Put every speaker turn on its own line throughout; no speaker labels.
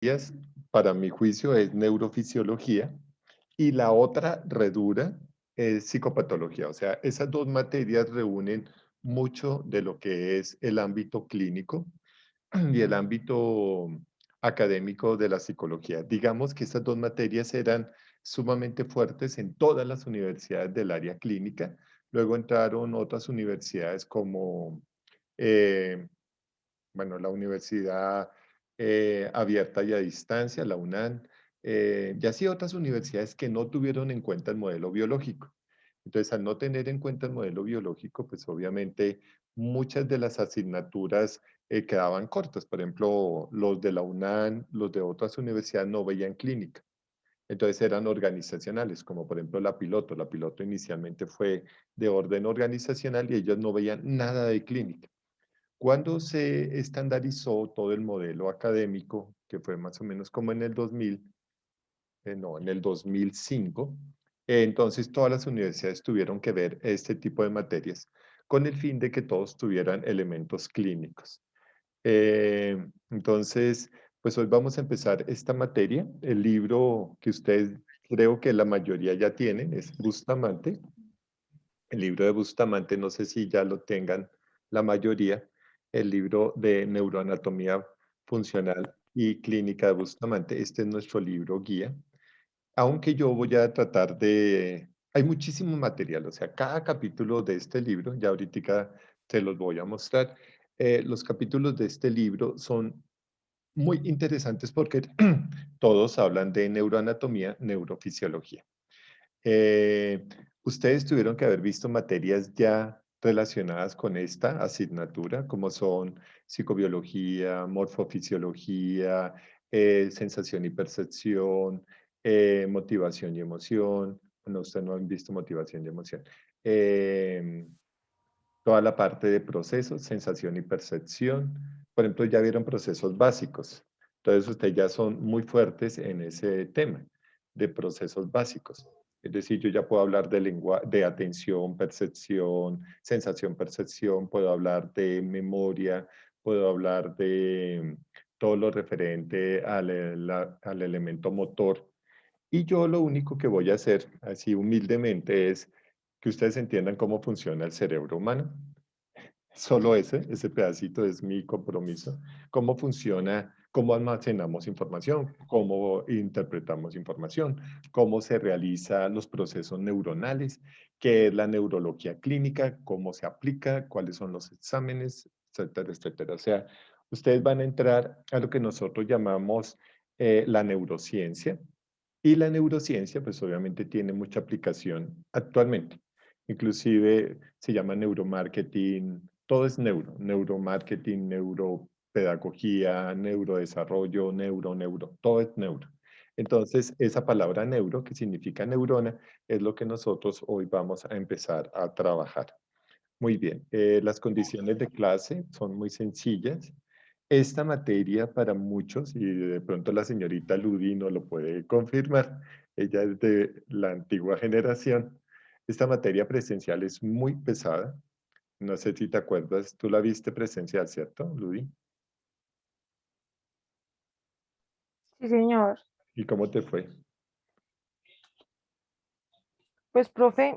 materias, para mi juicio, es neurofisiología y la otra redura es psicopatología. O sea, esas dos materias reúnen mucho de lo que es el ámbito clínico y el ámbito académico de la psicología. Digamos que estas dos materias eran sumamente fuertes en todas las universidades del área clínica. Luego entraron otras universidades como, eh, bueno, la Universidad Abierta y a Distancia, la UNAM, y así otras universidades que no tuvieron en cuenta el modelo biológico. Entonces, al no tener en cuenta el modelo biológico, pues obviamente muchas de las asignaturas quedaban cortas. Por ejemplo, los de la UNAM, los de otras universidades no veían clínica. Entonces eran organizacionales, como por ejemplo la piloto. La piloto inicialmente fue de orden organizacional y ellos no veían nada de clínica. Cuando se estandarizó todo el modelo académico, que fue más o menos como en el 2000, no, en el 2005, entonces todas las universidades tuvieron que ver este tipo de materias con el fin de que todos tuvieran elementos clínicos. Entonces, pues hoy vamos a empezar esta materia. El libro que ustedes creo que la mayoría ya tienen es Bustamante. El libro de Bustamante, no sé si ya lo tengan la mayoría, el libro de Neuroanatomía Funcional y Clínica de Bustamante. Este es nuestro libro guía, aunque yo voy a tratar de... Hay muchísimo material, o sea, cada capítulo de este libro, ya ahorita te los voy a mostrar, los capítulos de este libro son muy interesantes porque todos hablan de neuroanatomía, neurofisiología. Eh, Ustedes tuvieron que haber visto materias ya relacionadas con esta asignatura, como son psicobiología, morfofisiología, sensación y percepción, motivación y emoción. Bueno, ustedes no han visto motivación y emoción. Eh, Toda la parte de procesos, sensación y percepción. Por ejemplo, ya vieron procesos básicos. Entonces, ustedes ya son muy fuertes en ese tema de procesos básicos. Es decir, yo ya puedo hablar de lengua, de atención, percepción, sensación, percepción, puedo hablar de memoria, puedo hablar de todo lo referente al elemento motor. Y yo lo único que voy a hacer, así humildemente, es que ustedes entiendan cómo funciona el cerebro humano. Solo ese pedacito es mi compromiso. Cómo funciona, cómo almacenamos información, cómo interpretamos información, cómo se realizan los procesos neuronales, qué es la neurología clínica, cómo se aplica, cuáles son los exámenes, etcétera, etcétera. O sea, ustedes van a entrar a lo que nosotros llamamos la neurociencia. Y la neurociencia, pues obviamente tiene mucha aplicación actualmente. Inclusive se llama neuromarketing, todo es neuromarketing, neuropedagogía, neurodesarrollo, todo es neuro. Entonces, esa palabra neuro, que significa neurona, es lo que nosotros hoy vamos a empezar a trabajar. Muy bien, las condiciones de clase son muy sencillas. Esta materia para muchos, y de pronto la señorita Ludi no lo puede confirmar, ella es de la antigua generación, esta materia presencial es muy pesada. No sé si te acuerdas, tú la viste presencial, ¿cierto, Ludi?
Sí, señor.
¿Y cómo te fue?
Pues, profe,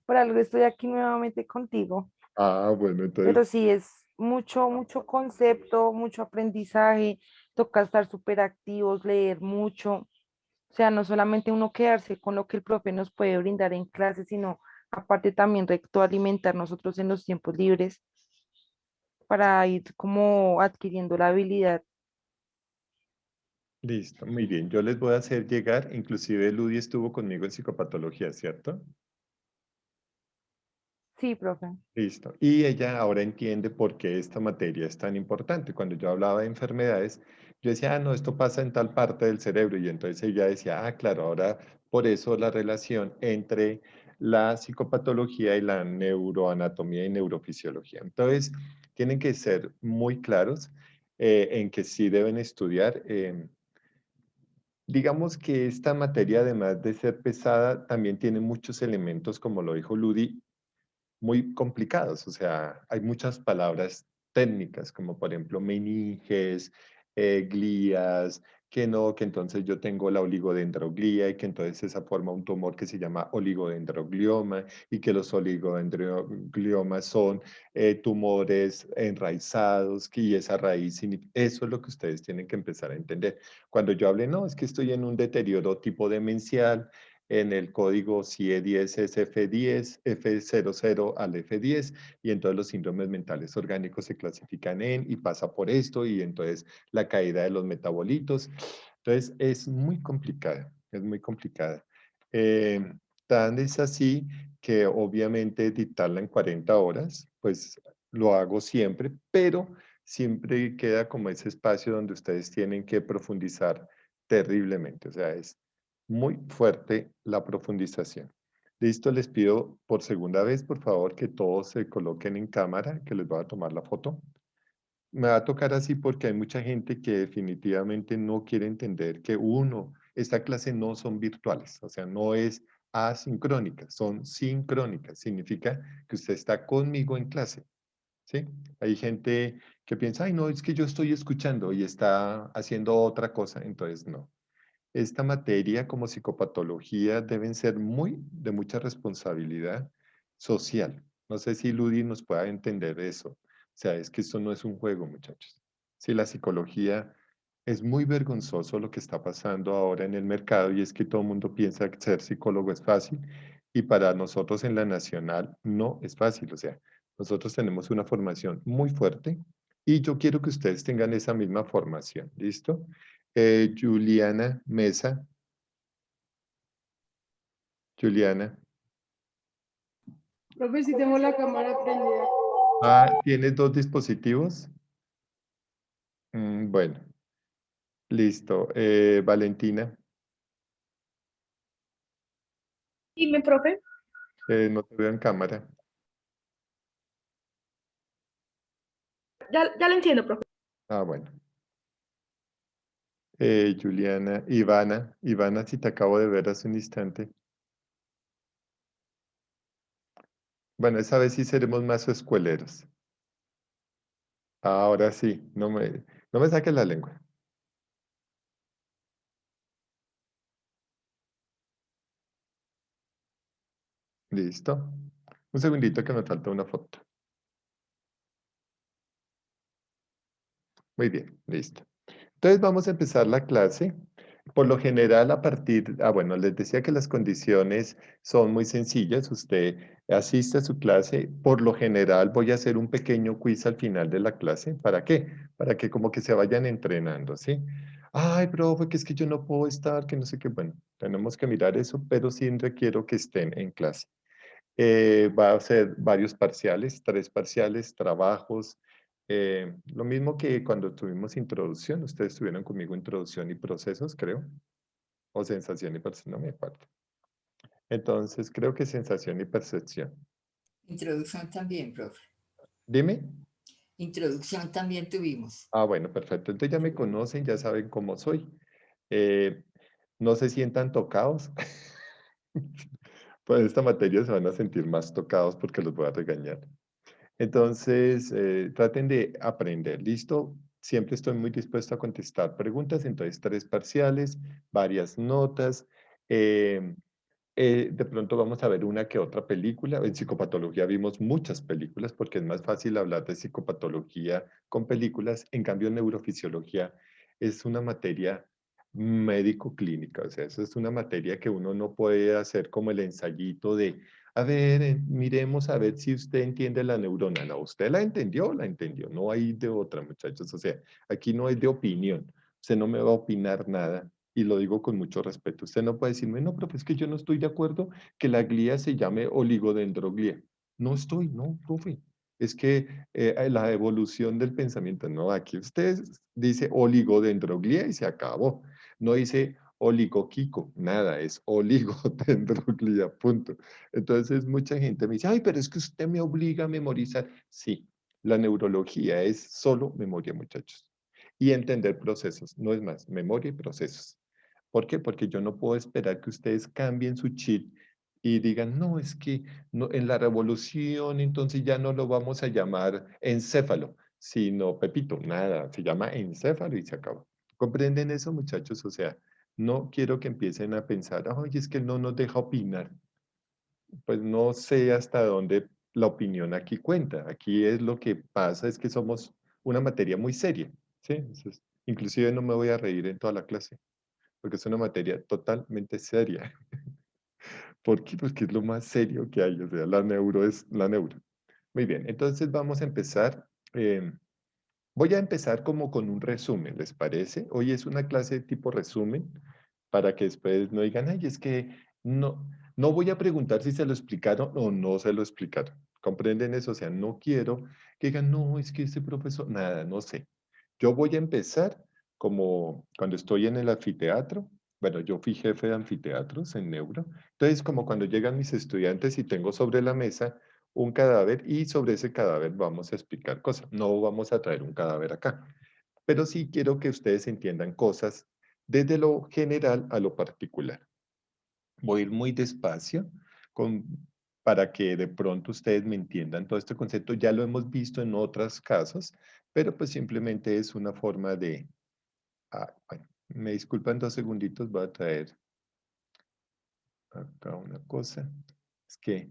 por algo estoy aquí nuevamente contigo,
Ah, bueno, entonces,
pero sí es mucho, mucho concepto, mucho aprendizaje, toca estar súper activos, leer mucho, o sea, no solamente uno quedarse con lo que el profe nos puede brindar en clase, sino aparte también retroalimentar nosotros en los tiempos libres para ir como adquiriendo la habilidad.
listo, muy bien. Yo les voy a hacer llegar, inclusive Ludi estuvo conmigo en psicopatología, ¿cierto?
Sí, profe.
Listo. Y ella ahora entiende por qué esta materia es tan importante. Cuando yo hablaba de enfermedades, yo decía, ah, no, esto pasa en tal parte del cerebro. Y entonces ella decía, ah, claro, ahora por eso la relación entre la psicopatología y la neuroanatomía y neurofisiología. Entonces, tienen que ser muy claros en que sí deben estudiar. Digamos que esta materia, además de ser pesada, también tiene muchos elementos, como lo dijo Ludi, muy complicados, o sea, hay muchas palabras técnicas, como por ejemplo meninges, glías, que no, que entonces yo tengo la oligodendroglía y que entonces esa forma un tumor que se llama oligodendroglioma y que los oligodendrogliomas son tumores enraizados, que y esa raíz, eso es lo que ustedes tienen que empezar a entender. Cuando yo hable, no, es que estoy en un deterioro tipo demencial, en el código CIE10 es F10, F00 al F10, y entonces los síndromes mentales orgánicos se clasifican en y pasa por esto, y entonces la caída de los metabolitos. Entonces es muy complicada, es muy complicada. Eh, Tan es así que obviamente dictarla en 40 horas, pues lo hago siempre, pero siempre queda como ese espacio donde ustedes tienen que profundizar terriblemente. O sea, es muy fuerte la profundización. Listo, les pido por segunda vez, por favor, que todos se coloquen en cámara, que les voy a tomar la foto. Me va a tocar así porque hay mucha gente que definitivamente no quiere entender que esta clase no son virtuales, o sea, no es asincrónica, son sincrónicas. Significa que usted está conmigo en clase, ¿sí? Hay gente que piensa, ay, no, es que yo estoy escuchando y está haciendo otra cosa, entonces no. Esta materia como psicopatología deben ser de mucha responsabilidad social. No sé si Ludi nos pueda entender eso. O sea, es que esto no es un juego, muchachos. Si la psicología es muy vergonzoso lo que está pasando ahora en el mercado y es que todo el mundo piensa que ser psicólogo es fácil y para nosotros en la nacional no es fácil. O sea, nosotros tenemos una formación muy fuerte y yo quiero que ustedes tengan esa misma formación. ¿Listo? Juliana Mesa. Juliana.
Profe, si tengo la cámara prendida.
Ah, ¿tienes dos dispositivos? Bueno, listo. Valentina,
Dime, profe.
no te veo en cámara.
Ya lo entiendo, profe.
Ah, bueno. Juliana, Ivana. Ivana, si te acabo de ver hace un instante. Bueno, esa vez sí seremos más escueleros. Ahora sí, no me saques la lengua. Listo. Un segundito que me falta una foto. Muy bien, listo. Entonces vamos a empezar la clase. Por lo general, bueno, les decía que las condiciones son muy sencillas. Usted asiste a su clase. Por lo general, voy a hacer un pequeño quiz al final de la clase. ¿Para qué? Para que como que se vayan entrenando, ¿sí? Ay, profe, que es que yo no puedo estar, que no sé qué. Bueno, tenemos que mirar eso, pero sí requiero que estén en clase. Va a ser varios parciales, 3 parciales, trabajos. Lo mismo que cuando tuvimos introducción, ustedes estuvieron conmigo introducción y procesos, creo, o sensación y percepción, no me acuerdo. Entonces, creo que sensación y percepción.
Introducción también, profe.
Dime.
Introducción también tuvimos.
Ah, bueno, perfecto. Entonces ya me conocen, ya saben cómo soy. Eh, no se sientan tocados. Pues esta materia se van a sentir más tocados porque los voy a regañar. Entonces, traten de aprender, ¿listo? Siempre estoy muy dispuesto a contestar preguntas, entonces 3 parciales, varias notas. eh, de pronto vamos a ver una que otra película. En psicopatología vimos muchas películas porque es más fácil hablar de psicopatología con películas. En cambio, neurofisiología es una materia médico-clínica. O sea, eso es una materia que uno no puede hacer como el ensayito de, a ver, miremos a ver si usted entiende la neurona. No, usted la entendió, la entendió. No hay de otra, muchachos. O sea, aquí no es de opinión. Usted no me va a opinar nada y lo digo con mucho respeto. Usted no puede decirme, no, profe, es que yo no estoy de acuerdo que la glía se llame oligodendroglía. No estoy, no, profe. Es que la evolución del pensamiento, no, aquí usted dice oligodendroglía y se acabó. No dice oligoquico, nada, es oligodendroglía, punto. Entonces mucha gente me dice, ay, pero es que usted me obliga a memorizar. Sí, la neurología es solo memoria, muchachos. Y entender procesos, no es más, memoria y procesos. ¿Por qué? Porque yo no puedo esperar que ustedes cambien su chip y digan, no, es que no, en la revolución entonces ya no lo vamos a llamar encéfalo, sino Pepito, nada, se llama encéfalo y se acabó. ¿Comprenden eso, muchachos? O sea, no quiero que empiecen a pensar, oye, es que él no nos deja opinar. Pues no sé hasta dónde la opinión aquí cuenta. Aquí es lo que pasa, es que somos una materia muy seria, ¿sí? Entonces, inclusive no me voy a reír en toda la clase, porque es una materia totalmente seria. ¿Por qué? Porque es lo más serio que hay, o sea, la neuro es la neuro. Muy bien, entonces vamos a empezar. Voy a empezar como con un resumen, ¿les parece? Hoy es una clase tipo resumen, para que después no digan, ay, es que no voy a preguntar si se lo explicaron o no se lo explicaron. ¿Comprenden eso? O sea, no quiero que digan, no, es que este profesor, nada, no sé. Yo voy a empezar como cuando estoy en el anfiteatro. Bueno, yo fui jefe de anfiteatros en Neuro. Entonces, como cuando llegan mis estudiantes y tengo sobre la mesa un cadáver y sobre ese cadáver vamos a explicar cosas. No vamos a traer un cadáver acá, pero sí quiero que ustedes entiendan cosas desde lo general a lo particular. Voy a ir muy despacio con, para que de pronto ustedes me entiendan todo este concepto. Ya lo hemos visto en otros casos, pero pues simplemente es una forma de... bueno, me disculpan 2 segunditos, voy a traer acá una cosa. Es que...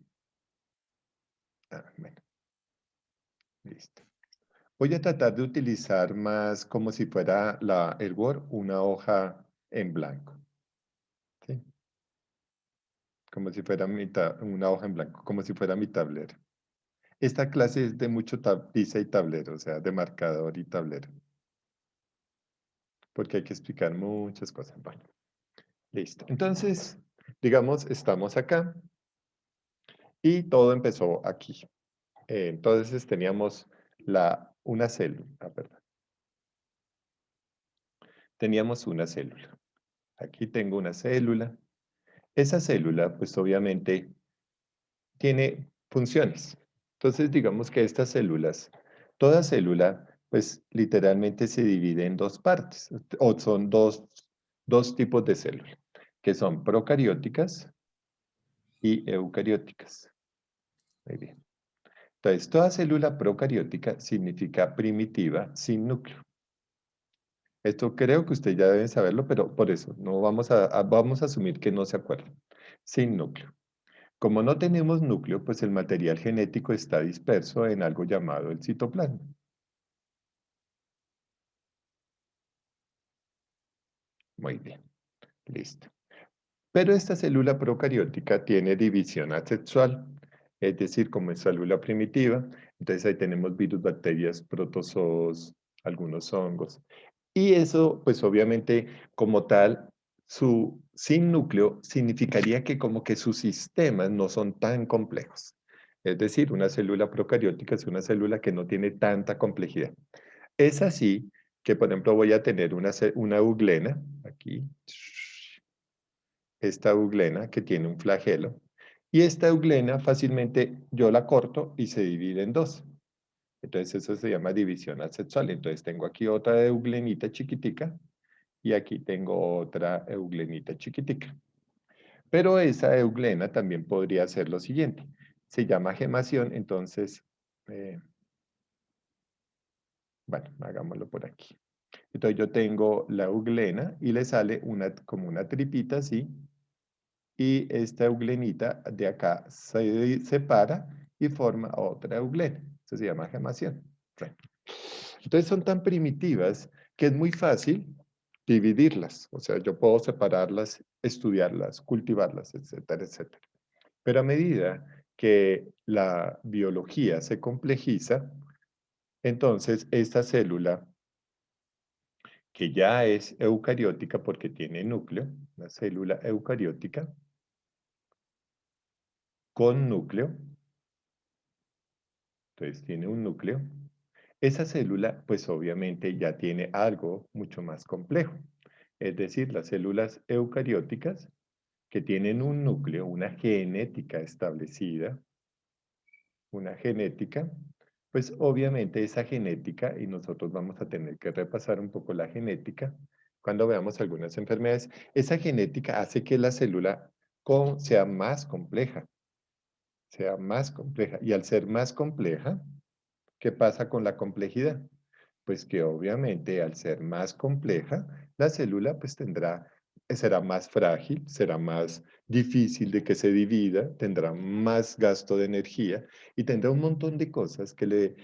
bueno, listo. Voy a tratar de utilizar más como si fuera el Word, una hoja en blanco. ¿Sí? Como si fuera una hoja en blanco, como si fuera mi tablero. Esta clase es de mucho tiza y tablero, o sea, de marcador y tablero. Porque hay que explicar muchas cosas. Bueno, listo. Entonces, digamos, estamos acá y todo empezó aquí. Entonces teníamos una célula, perdón. Teníamos una célula. Aquí tengo una célula. Esa célula, pues obviamente, tiene funciones. Entonces, digamos que estas células, toda célula, pues literalmente se divide en 2 partes, o son dos tipos de células, que son procarióticas y eucarióticas. Muy bien. Entonces, toda célula procariótica significa primitiva sin núcleo. Esto creo que ustedes ya deben saberlo, pero por eso, no vamos a asumir que no se acuerdan. Sin núcleo. Como no tenemos núcleo, pues el material genético está disperso en algo llamado el citoplasma. Muy bien, listo. Pero esta célula procariótica tiene división asexual, es decir, como es célula primitiva, entonces ahí tenemos virus, bacterias, protozoos, algunos hongos. Y eso, pues obviamente, como tal, sin núcleo significaría que como que sus sistemas no son tan complejos. Es decir, una célula procariótica es una célula que no tiene tanta complejidad. Es así que, por ejemplo, voy a tener una euglena, aquí, esta euglena que tiene un flagelo, y esta euglena fácilmente yo la corto y se divide en 2. Entonces eso se llama división asexual. Entonces tengo aquí otra euglenita chiquitica y aquí tengo otra euglenita chiquitica. Pero esa euglena también podría ser lo siguiente. Se llama gemación, entonces, bueno, hagámoslo por aquí. Entonces yo tengo la euglena y le sale como una tripita así. Y esta euglenita de acá se separa y forma otra euglena. Eso se llama gemación. Entonces son tan primitivas que es muy fácil dividirlas. O sea, yo puedo separarlas, estudiarlas, cultivarlas, etcétera, etcétera. Pero a medida que la biología se complejiza, entonces esta célula, que ya es eucariótica porque tiene núcleo, una célula eucariótica con núcleo, entonces tiene un núcleo, esa célula pues obviamente ya tiene algo mucho más complejo. Es decir, las células eucarióticas que tienen un núcleo, una genética establecida, una genética, pues obviamente esa genética, y nosotros vamos a tener que repasar un poco la genética cuando veamos algunas enfermedades, esa genética hace que la célula sea más compleja, y al ser más compleja, ¿Qué pasa con la complejidad? Pues que obviamente al ser más compleja, la célula pues será más frágil, será más difícil de que se divida, tendrá más gasto de energía y tendrá un montón de cosas que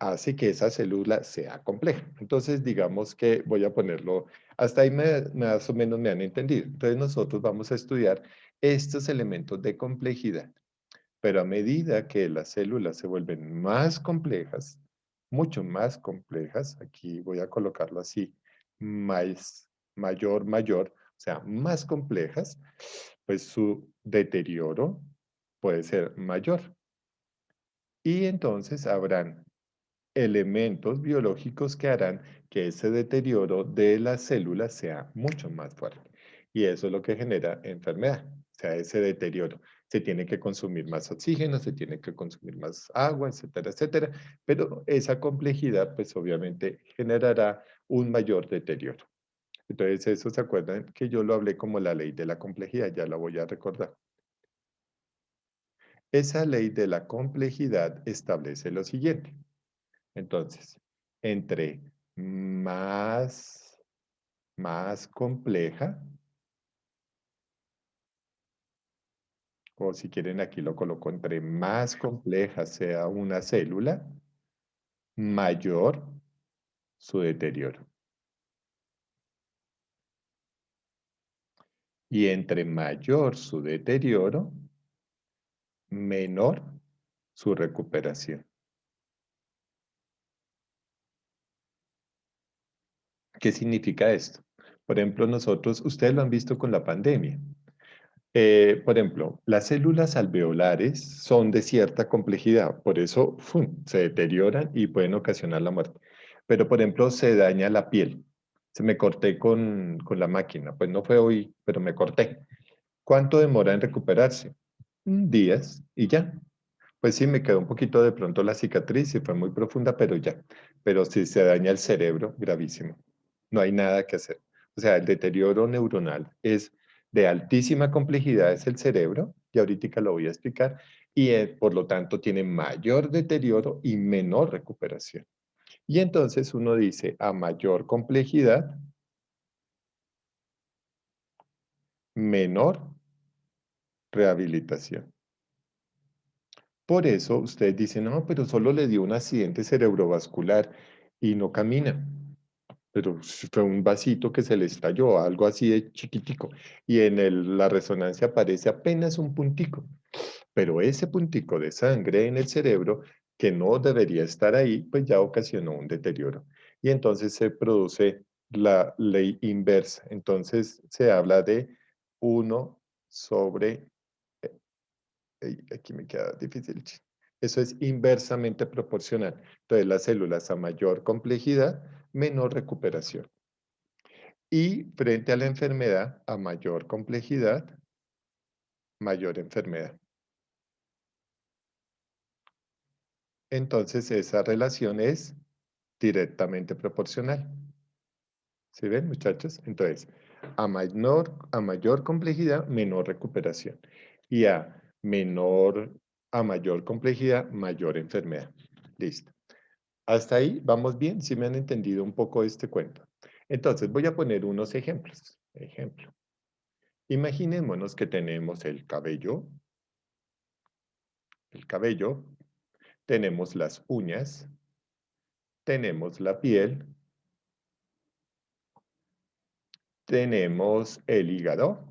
hace que esa célula sea compleja. Entonces, digamos que voy a ponerlo, hasta ahí más o menos me han entendido. Entonces, nosotros vamos a estudiar estos elementos de complejidad. Pero a medida que las células se vuelven más complejas, mucho más complejas, aquí voy a colocarlo así, mayor, o sea, más complejas, pues su deterioro puede ser mayor. Y entonces habrán elementos biológicos que harán que ese deterioro de las células sea mucho más fuerte. Y eso es lo que genera enfermedad, o sea, ese deterioro. Se tiene que consumir más oxígeno, se tiene que consumir más agua, etcétera, etcétera. Pero esa complejidad, pues obviamente generará un mayor deterioro. Entonces, eso se acuerdan que yo lo hablé como la ley de la complejidad, ya la voy a recordar. Esa ley de la complejidad establece lo siguiente. Entonces, entre más compleja, o si quieren aquí lo coloco, entre más compleja sea una célula, mayor su deterioro. Y entre mayor su deterioro, menor su recuperación. ¿Qué significa esto? Por ejemplo, nosotros, ustedes lo han visto con la pandemia. Por ejemplo, las células alveolares son de cierta complejidad, por eso ¡fum!, se deterioran y pueden ocasionar la muerte. Pero, por ejemplo, se daña la piel. Se me corté con la máquina, pues no fue hoy, pero me corté. ¿Cuánto demora en recuperarse? Días y ya. Pues sí, me quedó un poquito de pronto la cicatriz y fue muy profunda, pero ya. Pero si se daña el cerebro, gravísimo. No hay nada que hacer. O sea, el deterioro neuronal es de altísima complejidad, es el cerebro, y ahorita lo voy a explicar, y por lo tanto tiene mayor deterioro y menor recuperación. Y entonces uno dice, a mayor complejidad, menor rehabilitación. Por eso ustedes dicen, no, pero solo le dio un accidente cerebrovascular y no camina. Pero fue un vasito que se le estalló, algo así de chiquitico. Y en la resonancia aparece apenas un puntico. Pero ese puntico de sangre en el cerebro, que no debería estar ahí, pues ya ocasionó un deterioro. Y entonces se produce la ley inversa. Entonces se habla de 1 sobre aquí me queda difícil. Eso es inversamente proporcional. Entonces, las células a mayor complejidad, menor recuperación. Y frente a la enfermedad, a mayor complejidad, mayor enfermedad. Entonces, esa relación es directamente proporcional. ¿Sí ven, muchachos? Entonces, a mayor complejidad, menor recuperación. Y a mayor complejidad, mayor enfermedad. Listo. Hasta ahí, ¿vamos bien? ¿Sí me han entendido un poco este cuento? Entonces, voy a poner unos ejemplos. Ejemplo. Imaginémonos que tenemos el cabello, tenemos las uñas, tenemos la piel, tenemos el hígado,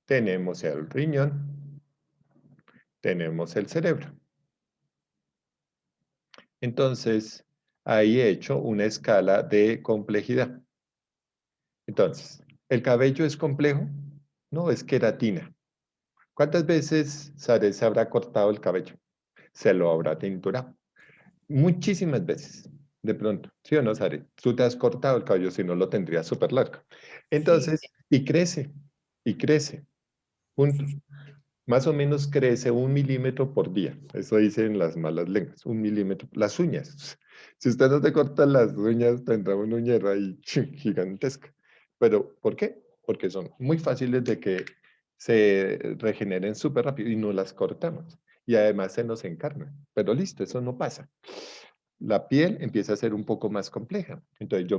tenemos el riñón, tenemos el cerebro. Entonces, ahí he hecho una escala de complejidad. Entonces, ¿el cabello es complejo? No, es queratina. ¿Cuántas veces Sare se habrá cortado el cabello? Se lo habrá tinturado. Muchísimas veces, de pronto. ¿Sí o no, Sare? Tú te has cortado el cabello, si no lo tendrías súper largo.
Sí,
Entonces, y crece. Punto. Más o menos crece 1 milímetro por día. Eso dicen las malas lenguas, 1 milímetro. Las uñas. Si usted no te corta las uñas, tendrá una uñera ahí gigantesca. ¿Pero por qué? Porque son muy fáciles de que se regeneren súper rápido y no las cortamos. Y además se nos encarnan. Pero listo, eso no pasa. La piel empieza a ser un poco más compleja. Entonces yo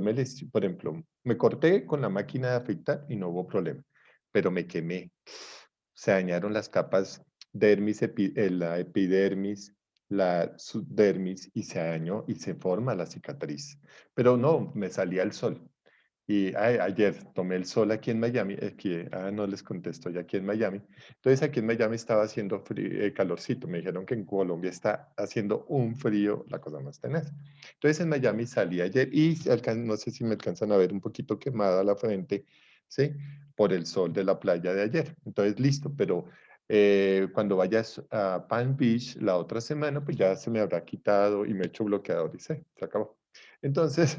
por ejemplo, me corté con la máquina de afeitar y no hubo problema, pero me quemé. Se dañaron las capas dermis, la epidermis, la subdermis y se dañó y se forma la cicatriz. Pero no, me salía el sol. Y ayer tomé el sol aquí en Miami, no les contesto, ya aquí en Miami. Entonces aquí en Miami estaba haciendo calorcito, me dijeron que en Colombia está haciendo un frío, la cosa más tenaz. Entonces en Miami salí ayer y no sé si me alcanzan a ver un poquito quemada la frente, ¿sí? Por el sol de la playa de ayer. Entonces listo, pero cuando vayas a Palm Beach la otra semana, pues ya se me habrá quitado y me he hecho bloqueador y se acabó. Entonces,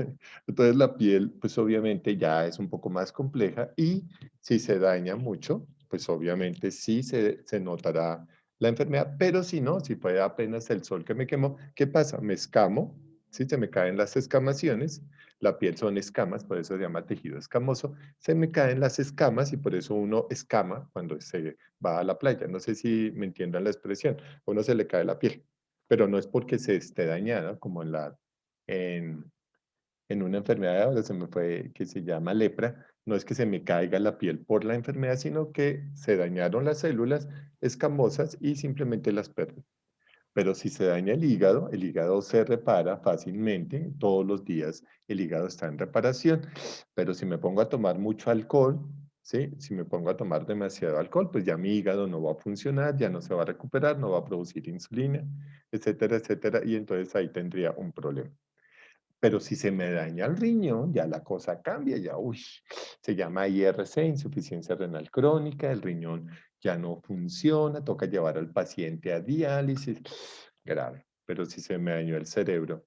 entonces la piel, pues obviamente ya es un poco más compleja y si se daña mucho, pues obviamente sí se notará la enfermedad, pero si no, si fue apenas el sol que me quemó, ¿qué pasa? Me escamo, ¿sí? Se me caen las escamaciones, la piel son escamas, por eso se llama tejido escamoso, se me caen las escamas y por eso uno escama cuando se va a la playa. No sé si me entiendan la expresión, a uno se le cae la piel, pero no es porque se esté dañada como en, en una enfermedad, ahora se me fue, que se llama lepra, no es que se me caiga la piel por la enfermedad, sino que se dañaron las células escamosas y simplemente las perdí. Pero si se daña el hígado se repara fácilmente, todos los días el hígado está en reparación, pero si me pongo a tomar mucho alcohol, ¿sí? Si me pongo a tomar demasiado alcohol, pues ya mi hígado no va a funcionar, ya no se va a recuperar, no va a producir insulina, etcétera, etcétera, y entonces ahí tendría un problema. Pero si se me daña el riñón, ya la cosa cambia, ya, uy, se llama IRC, insuficiencia renal crónica, el riñón ya no funciona, toca llevar al paciente a diálisis, grave. Pero si se me dañó el cerebro,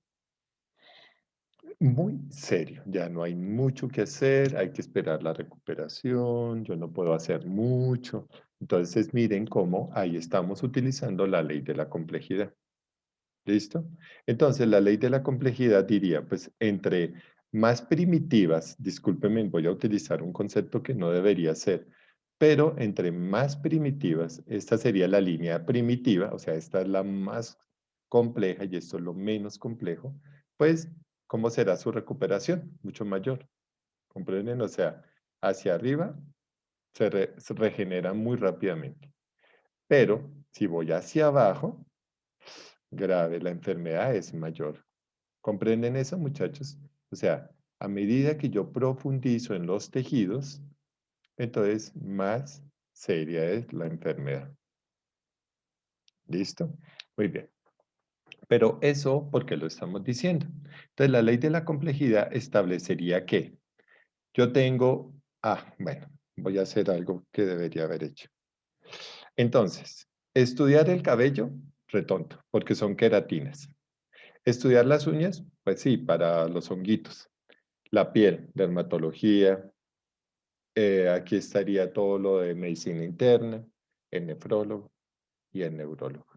muy serio, ya no hay mucho que hacer, hay que esperar la recuperación, yo no puedo hacer mucho. Entonces, miren cómo ahí estamos utilizando la ley de la complejidad. ¿Listo? Entonces, la ley de la complejidad diría, pues, entre más primitivas, discúlpenme, voy a utilizar un concepto que no debería ser, pero entre más primitivas, esta sería la línea primitiva, o sea, esta es la más compleja y esto es lo menos complejo, pues, ¿cómo será su recuperación? Mucho mayor, ¿comprenden? O sea, hacia arriba se regenera muy rápidamente, pero si voy hacia abajo, grave, la enfermedad es mayor. ¿Comprenden eso, muchachos? O sea, a medida que yo profundizo en los tejidos, entonces más seria es la enfermedad. ¿Listo? Muy bien. Pero eso, ¿por qué lo estamos diciendo? Entonces, la ley de la complejidad establecería que yo tengo, bueno, voy a hacer algo que debería haber hecho. Entonces, estudiar el cabello, retonto, porque son queratinas. Estudiar las uñas, pues sí, para los honguitos. La piel, dermatología, aquí estaría todo lo de medicina interna, el nefrólogo y el neurólogo.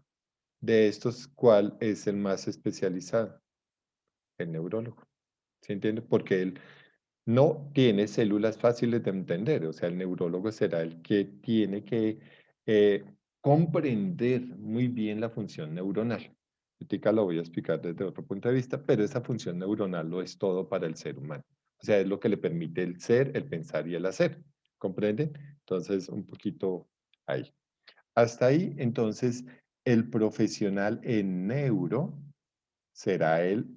De estos, ¿cuál es el más especializado? El neurólogo. ¿Se entiende? Porque él no tiene células fáciles de entender. O sea, el neurólogo será el que tiene que eh, comprender muy bien la función neuronal. Ahorita lo voy a explicar desde otro punto de vista, pero esa función neuronal lo es todo para el ser humano. O sea, es lo que le permite el ser, el pensar y el hacer. ¿Comprenden? Entonces, un poquito ahí. Hasta ahí, entonces, el profesional en neuro será el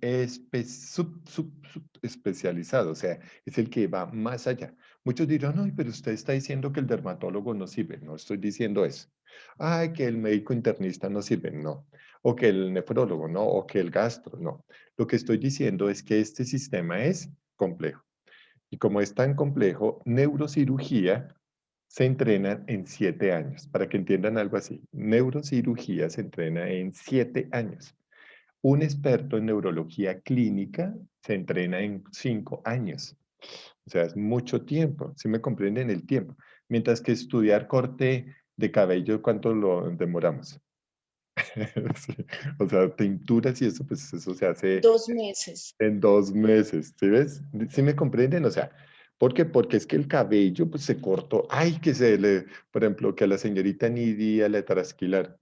especializado, o sea, es el que va más allá. Muchos dirán, no, pero usted está diciendo que el dermatólogo no sirve. No estoy diciendo eso. Ay, que el médico internista no sirve. No. O que el nefrólogo, no. O que el gastro, no. Lo que estoy diciendo es que este sistema es complejo. Y como es tan complejo, neurocirugía se entrena en 7 años. Para que entiendan algo así, neurocirugía se entrena en 7 años. Un experto en neurología clínica se entrena en 5 años. O sea, es mucho tiempo. ¿Sí me comprenden el tiempo? Mientras que estudiar corte de cabello, ¿cuánto lo demoramos? Sí. O sea, tinturas y eso, pues eso se hace
2 meses.
en 2 meses. ¿Sí ves? ¿Sí me comprenden? O sea, ¿Por qué? Porque es que el cabello pues, se cortó. Ay, que se le, por ejemplo, que a la señorita Nidia le trasquilaron.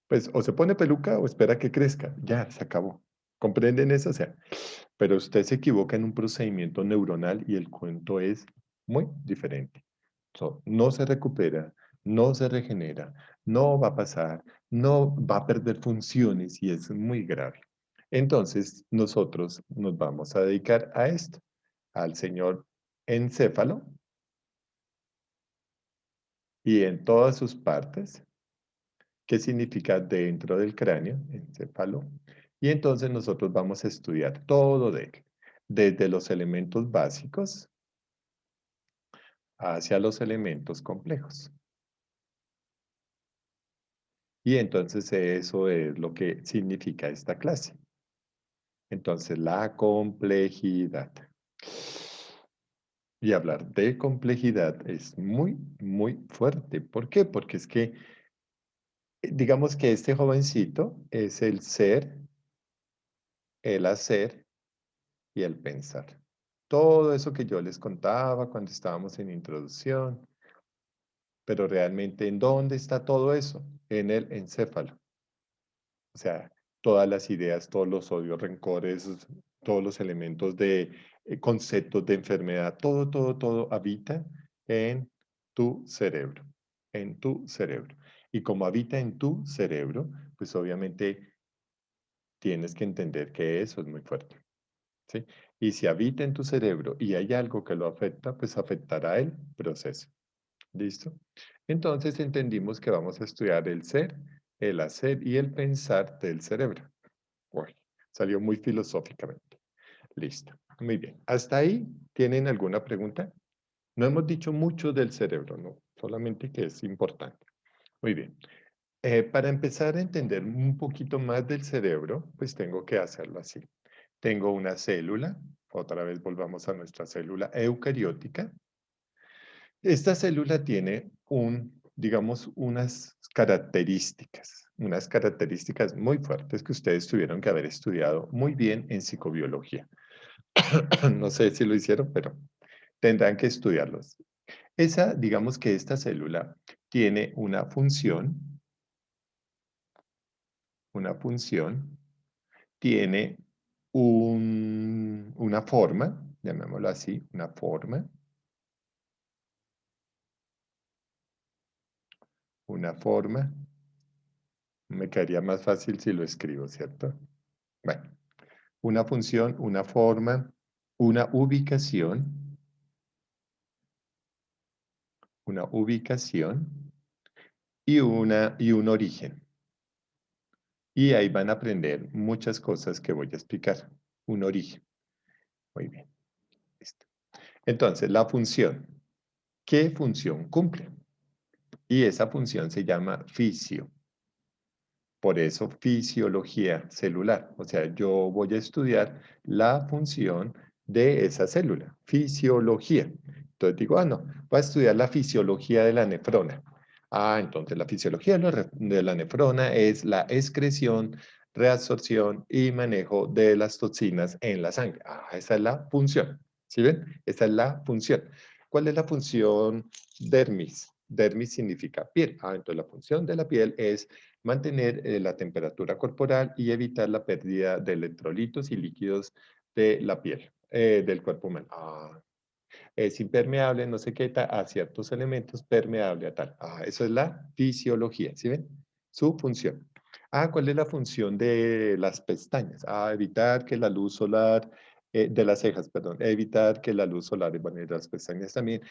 Pues o se pone peluca o espera que crezca. Ya, se acabó. ¿Comprenden eso? O sea, pero usted se equivoca en un procedimiento neuronal y el cuento es muy diferente. No se recupera, no se regenera, no va a pasar, no va a perder funciones y es muy grave. Entonces, nosotros nos vamos a dedicar a esto, al señor encéfalo y en todas sus partes. ¿Qué significa dentro del cráneo? Encéfalo. Y entonces nosotros vamos a estudiar todo de él, desde los elementos básicos hacia los elementos complejos. Y entonces eso es lo que significa esta clase. Entonces, la complejidad. Y hablar de complejidad es muy, muy fuerte. ¿Por qué? Porque es que, digamos que este jovencito es el ser, el hacer y el pensar. Todo eso que yo les contaba cuando estábamos en introducción, pero realmente, ¿en dónde está todo eso? En el encéfalo. O sea, todas las ideas, todos los odios, rencores, todos los elementos de conceptos de enfermedad, todo habita en tu cerebro, en tu cerebro. Y como habita en tu cerebro, pues obviamente tienes que entender que eso es muy fuerte. ¿Sí? Y si habita en tu cerebro y hay algo que lo afecta, pues afectará el proceso. ¿Listo? Entonces entendimos que vamos a estudiar el ser, el hacer y el pensar del cerebro. Uy, salió muy filosóficamente. Listo. Muy bien. ¿Hasta ahí tienen alguna pregunta? No hemos dicho mucho del cerebro, no. Solamente que es importante. Muy bien. Para empezar a entender un poquito más del cerebro, pues tengo que hacerlo así. Tengo una célula, otra vez volvamos a nuestra célula eucariótica. Esta célula tiene digamos, unas características muy fuertes que ustedes tuvieron que haber estudiado muy bien en psicobiología. No sé si lo hicieron, pero tendrán que estudiarlos. Digamos que esta célula tiene una función, tiene una forma, llamémoslo así, una forma. Me quedaría más fácil si lo escribo, ¿cierto? Bueno, una función, una forma, una ubicación y un origen. Y ahí van a aprender muchas cosas que voy a explicar. Un origen. Muy bien. Listo. Entonces, la función. ¿Qué función cumple? Y esa función se llama fisio. Por eso, fisiología celular. O sea, yo voy a estudiar la función de esa célula. Fisiología. Entonces digo, no, voy a estudiar la fisiología de la nefrona. Entonces la fisiología de la nefrona es la excreción, reabsorción y manejo de las toxinas en la sangre. Esa es la función. ¿Sí ven? Esa es la función. ¿Cuál es la función dermis? Dermis significa piel. Entonces la función de la piel es mantener la temperatura corporal y evitar la pérdida de electrolitos y líquidos de la piel, del cuerpo humano. Es impermeable, no sé qué, a ciertos elementos, permeable a tal. Eso es la fisiología, ¿sí ven? Su función. ¿Cuál es la función de las pestañas? Evitar que la luz solar, de las cejas, perdón, evitar que la luz solar, bueno, y de las pestañas también,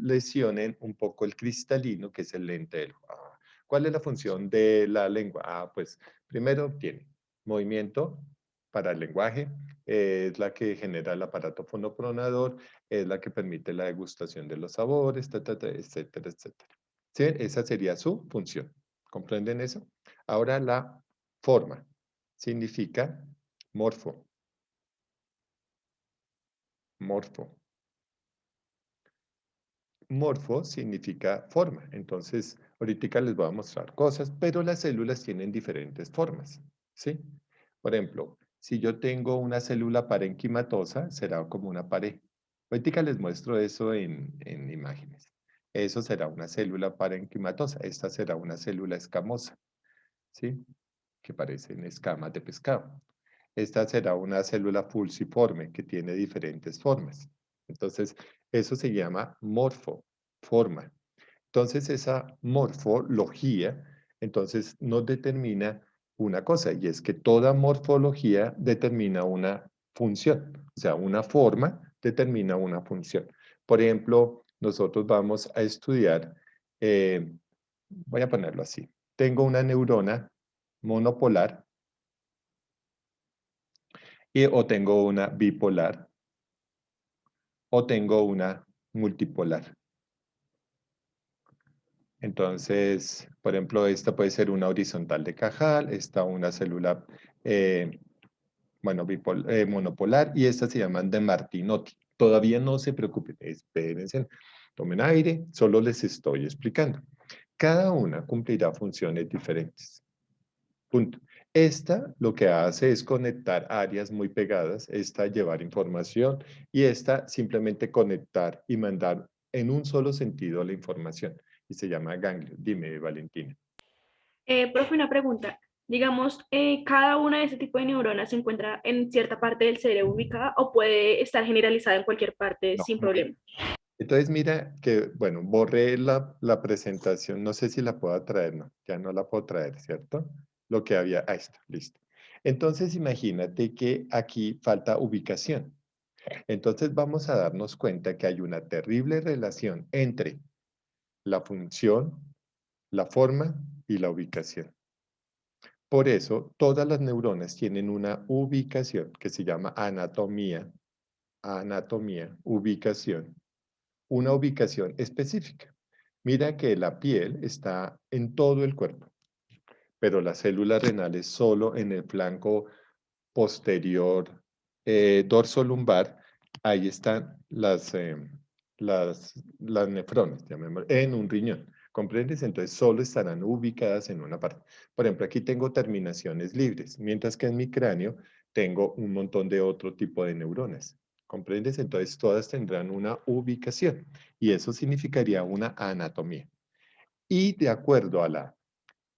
lesionen un poco el cristalino, que es el lente del ojo. ¿Cuál es la función de la lengua? Pues primero tiene movimiento para el lenguaje, es la que genera el aparato fonopronador, es la que permite la degustación de los sabores, etcétera, etcétera. ¿Sí? Esa sería su función. ¿Comprenden eso? Ahora la forma significa morfo. Morfo. Morfo significa forma. Entonces, ahorita les voy a mostrar cosas, pero las células tienen diferentes formas, ¿sí? Por ejemplo, si yo tengo una célula parenquimatosa, será como una pared. Ahorita les muestro eso en imágenes. Eso será una célula parenquimatosa. Esta será una célula escamosa, ¿sí? Que parecen escamas de pescado. Esta será una célula falciforme que tiene diferentes formas. Entonces, eso se llama morfoforma. Entonces, esa morfología, entonces, nos determina una cosa, y es que toda morfología determina una función. O sea, una forma determina una función. Por ejemplo, nosotros vamos a estudiar, voy a ponerlo así. Tengo una neurona monopolar o tengo una bipolar o tengo una multipolar. Entonces, por ejemplo, esta puede ser una horizontal de Cajal, esta una célula bueno, monopolar y estas se llaman de Martinotti. Todavía no se preocupen, espérense, tomen aire, solo les estoy explicando. Cada una cumplirá funciones diferentes. Punto. Esta lo que hace es conectar áreas muy pegadas, esta llevar información y esta simplemente conectar y mandar en un solo sentido la información. Y se llama ganglio. Dime, Valentina.
Profe, una pregunta. Digamos, ¿cada una de ese tipo de neuronas se encuentra en cierta parte del cerebro ubicada o puede estar generalizada en cualquier parte
No.
sin problema?
Entonces mira que, bueno, borré la presentación, no sé si la puedo traer, no, ya no la puedo traer, ¿cierto? Lo que había, ahí está, listo. Entonces imagínate que aquí falta ubicación. Entonces vamos a darnos cuenta que hay una terrible relación entre la función, la forma y la ubicación. Por eso, todas las neuronas tienen una ubicación que se llama anatomía, ubicación, una ubicación específica. Mira que la piel está en todo el cuerpo, pero las células renales solo en el flanco posterior dorsolumbar, ahí están las nefronas, llamémoslo, en un riñón. ¿Comprendes? Entonces solo estarán ubicadas en una parte. Por ejemplo, aquí tengo terminaciones libres, mientras que en mi cráneo tengo un montón de otro tipo de neuronas. ¿Comprendes? Entonces todas tendrán una ubicación y eso significaría una anatomía. Y de acuerdo a la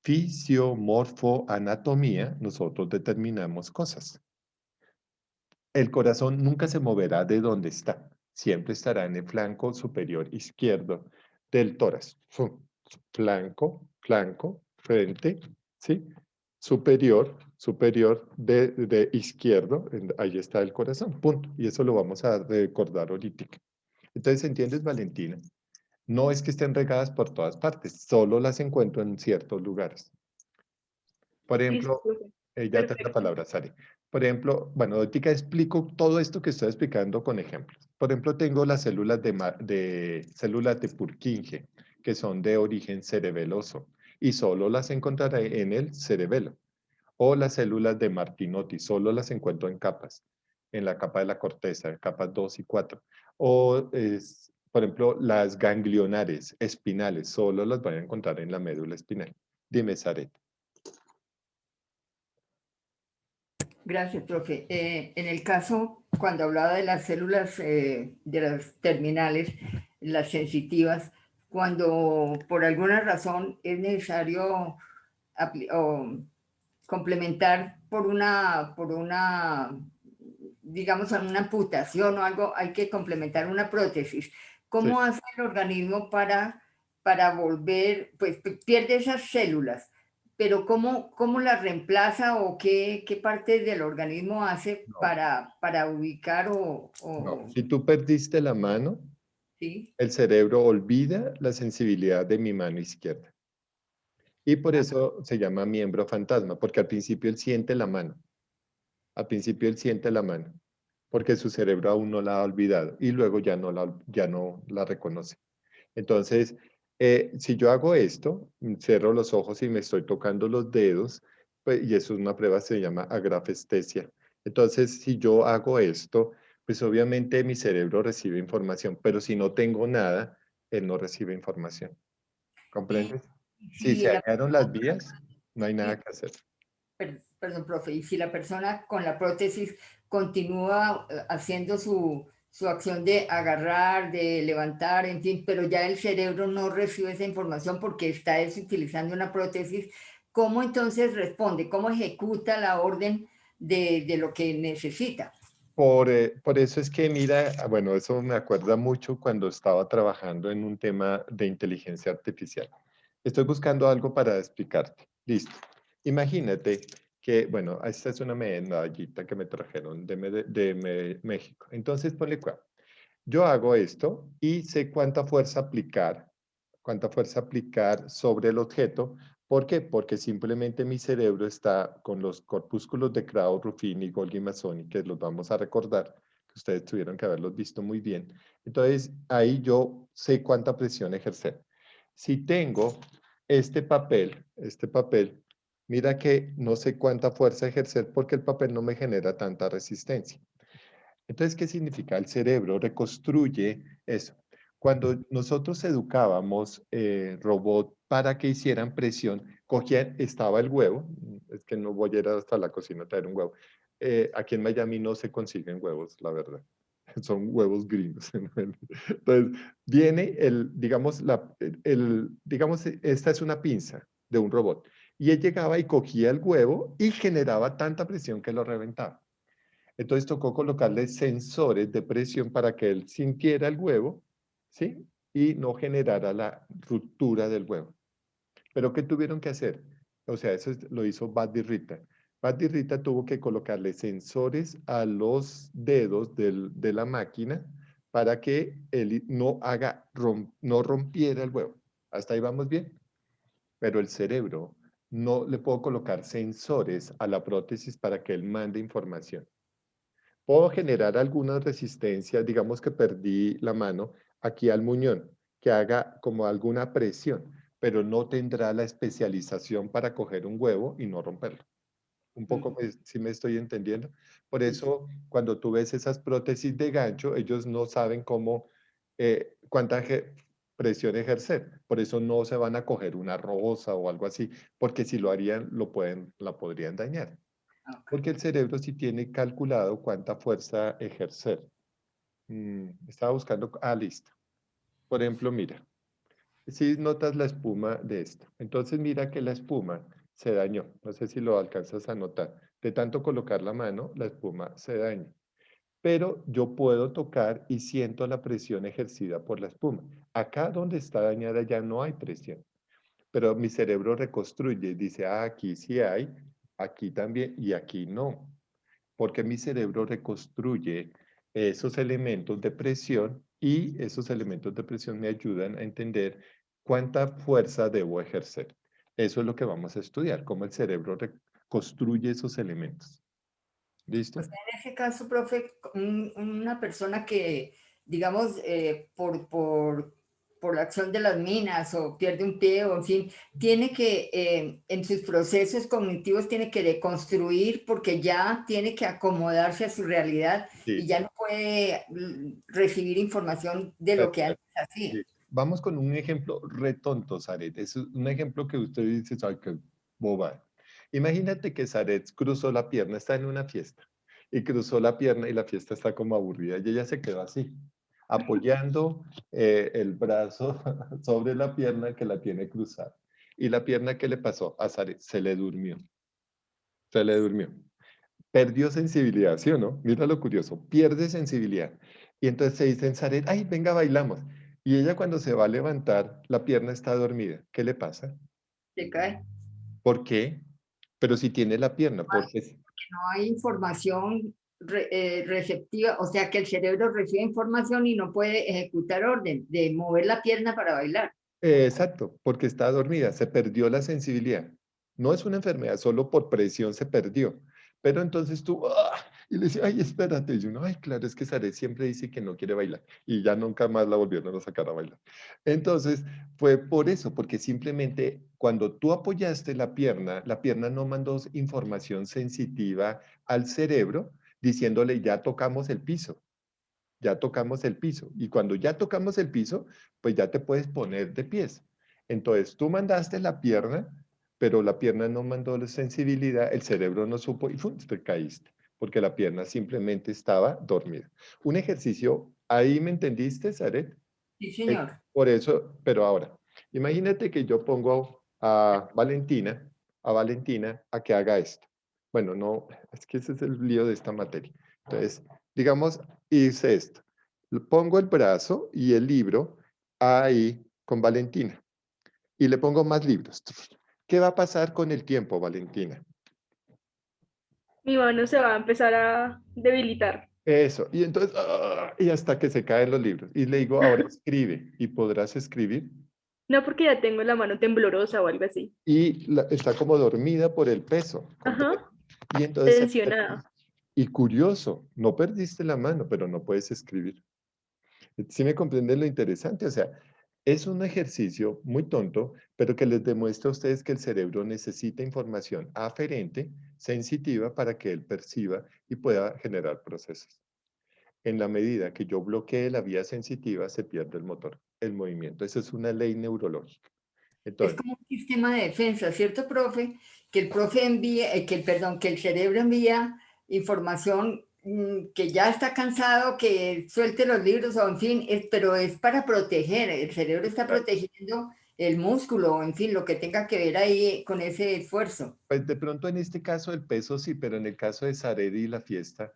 fisiomorfoanatomía, nosotros determinamos cosas. El corazón nunca se moverá de donde está. Siempre estará en el flanco superior izquierdo del tórax. Flanco, frente, ¿sí? Superior de izquierdo. Ahí está el corazón, punto. Y eso lo vamos a recordar ahorita. Entonces, ¿entiendes, Valentina? No es que estén regadas por todas partes, solo las encuentro en ciertos lugares. Por
Listo,
ejemplo,
profe.
ya te la
Perfecto.
palabra, Sari. Por ejemplo, bueno, ahorita explico todo esto que estoy explicando con ejemplos. Por ejemplo, tengo las células células de Purkinje, que son de origen cerebeloso, y solo las encontraré en el cerebelo. O las células de Martinotti, solo las encuentro en capas, en la capa de la corteza, capas 2 y 4. O, por ejemplo, las ganglionares espinales, solo las voy a encontrar en la médula espinal. Dime, Saret.
Gracias, profe. En el caso, cuando hablaba de las células de las terminales, las sensitivas, cuando por alguna razón es necesario complementar digamos, una amputación o algo, hay que complementar una prótesis.
Sí.
¿Cómo hace el organismo para volver, pues pierde esas células? Pero ¿cómo las reemplaza o qué parte del organismo hace
No,
para ubicar
no. Si tú perdiste la mano,
¿sí?
el cerebro olvida la sensibilidad de mi mano izquierda. Y por eso se llama miembro fantasma, porque al principio él siente la mano. Al principio él siente la mano, porque su cerebro aún no la ha olvidado y luego ya no la reconoce. Entonces, si yo hago esto, cierro los ojos y me estoy tocando los dedos, pues, y eso es una prueba, se llama agrafestesia. Entonces, si yo hago esto, pues obviamente mi cerebro recibe información, pero si no tengo nada, él no recibe información.
Y
¿Comprendes? Si
si
se
la
dañaron las vías, no hay nada
y
que hacer.
perdón, profe, y si la persona con la prótesis continúa haciendo su acción de agarrar, de levantar, en fin, pero ya el cerebro no recibe esa información porque está utilizando una prótesis. ¿Cómo entonces responde? ¿Cómo ejecuta la orden de lo que necesita?
Por eso es que mira, bueno, eso me acuerda mucho cuando estaba trabajando en un tema de inteligencia artificial. Estoy buscando algo para explicarte. Listo. Imagínate que, bueno, esta es una medallita que me trajeron de México. Entonces, ponle cuidado. Yo hago esto y sé cuánta fuerza aplicar sobre el objeto. ¿Por qué? Porque simplemente mi cerebro está con los corpúsculos de Krauss-Ruffini, Golgi y Mazzoni, que los vamos a recordar, que ustedes tuvieron que haberlos visto muy bien. Entonces, ahí yo sé cuánta presión ejercer. Si tengo este papel, mira que no sé cuánta fuerza ejercer porque el papel no me genera tanta resistencia. Entonces, ¿qué significa? El cerebro reconstruye eso. Cuando nosotros educábamos robot para que hicieran presión, estaba el huevo, es que no voy a ir hasta la cocina a traer un huevo. Aquí en Miami no se consiguen huevos, la verdad. Son huevos gringos. Entonces, viene digamos, esta es una pinza de un robot. Y él llegaba y cogía el huevo y generaba tanta presión que lo reventaba. Entonces tocó colocarle sensores de presión para que él sintiera el huevo, ¿sí? Y no generara la ruptura del huevo. ¿Pero qué tuvieron que hacer? O sea, lo hizo Buddy Rita. Buddy Rita tuvo que colocarle sensores a los dedos de la máquina para que él no rompiera el huevo. ¿Hasta ahí vamos bien? Pero el cerebro no le puedo colocar sensores a la prótesis para que él mande información. Puedo generar alguna resistencia, digamos que perdí la mano aquí al muñón, que haga como alguna presión, pero no tendrá la especialización para coger un huevo y no romperlo. Un poco, si me estoy entendiendo. Por eso, cuando tú ves esas prótesis de gancho, ellos no saben cuánta presión ejercer. Por eso no se van a coger una rosa o algo así, porque si lo harían, la podrían dañar. Porque el cerebro sí tiene calculado cuánta fuerza ejercer. Estaba buscando, listo. Por ejemplo, mira, si notas la espuma de esto. Entonces mira que la espuma se dañó. No sé si lo alcanzas a notar. De tanto colocar la mano, la espuma se daña. Pero yo puedo tocar y siento la presión ejercida por la espuma. Acá donde está dañada ya no hay presión. Pero mi cerebro reconstruye, dice, aquí sí hay, aquí también y aquí no. Porque mi cerebro reconstruye esos elementos de presión y esos elementos de presión me ayudan a entender cuánta fuerza debo ejercer. Eso es lo que vamos a estudiar, cómo el cerebro reconstruye esos elementos.
O
¿Listo?
sea, en ese caso, profe, una persona que, digamos, por la acción de las minas o pierde un pie o en fin, tiene que, en sus procesos cognitivos, tiene que deconstruir porque ya tiene que acomodarse a su realidad y
Sí,
ya no puede recibir información de lo que
perfecto.
antes hacía.
Sí. Vamos con un ejemplo retonto, Zaret. Es un ejemplo que usted dice, ay, qué boba. Imagínate que Zaret cruzó la pierna, está en una fiesta, y cruzó la pierna y la fiesta está como aburrida, y ella se quedó así, apoyando el brazo sobre la pierna que la tiene cruzada. ¿Y la pierna qué le pasó a Zaret? Se le durmió, se le durmió. Perdió sensibilidad, ¿sí o no? Mira lo curioso, pierde sensibilidad. Y entonces se dice en Zaret, ay, venga, bailamos. Y ella cuando se va a levantar, la pierna está dormida. ¿Qué le pasa?
Se cae.
¿Por qué? Pero si tiene la pierna, porque
No hay información receptiva, o sea que el cerebro recibe información y no puede ejecutar orden de mover la pierna para bailar.
exacto, porque está dormida, se perdió la sensibilidad. No es una enfermedad, solo por presión se perdió. Pero entonces tú, y le dice, ay, espérate. Y uno, ay, claro, es que Sare siempre dice que no quiere bailar. Y ya nunca más la volvieron a sacar a bailar. Entonces, fue por eso, porque simplemente cuando tú apoyaste la pierna no mandó información sensitiva al cerebro diciéndole, ya tocamos el piso. Ya tocamos el piso. Y cuando ya tocamos el piso, pues ya te puedes poner de pies. Entonces tú mandaste la pierna, pero la pierna no mandó la sensibilidad, el cerebro no supo y ¡fum! Te caíste. porque la pierna simplemente estaba dormida. Un ejercicio, ¿ahí me entendiste, Zaret?
Sí, señor.
Por eso, pero ahora, imagínate que yo pongo a Valentina a que haga esto. Bueno, no, es que ese es el lío de esta materia. Entonces, digamos, hice esto. Pongo el brazo y el libro ahí con Valentina y le pongo más libros. ¿Qué va a pasar con el tiempo, Valentina?
Mi mano se va a empezar a debilitar.
Eso, y entonces, y hasta que se caen los libros. Y le digo, ahora escribe, y podrás escribir.
No porque ya tengo la mano temblorosa o algo así.
Y está como dormida por el peso. ¿Comprende?
Ajá,
Y entonces,
tensionada.
y curioso, no perdiste la mano, pero no puedes escribir. ¿Sí me comprende lo interesante? O sea, es un ejercicio muy tonto, pero que les demuestra a ustedes que el cerebro necesita información aferente, sensitiva, para que él perciba y pueda generar procesos. En la medida que yo bloquee la vía sensitiva, se pierde el motor, el movimiento. Esa es una ley neurológica.
Es
Entonces,
como un sistema de defensa, ¿cierto, profe? Que el profe envía, que el cerebro envía información que ya está cansado, que suelte los libros, o en fin, pero es para proteger. El cerebro está protegiendo el músculo, en fin, lo que tenga que ver ahí con ese esfuerzo.
pues de pronto en este caso el peso sí, pero en el caso de Saredi y la fiesta,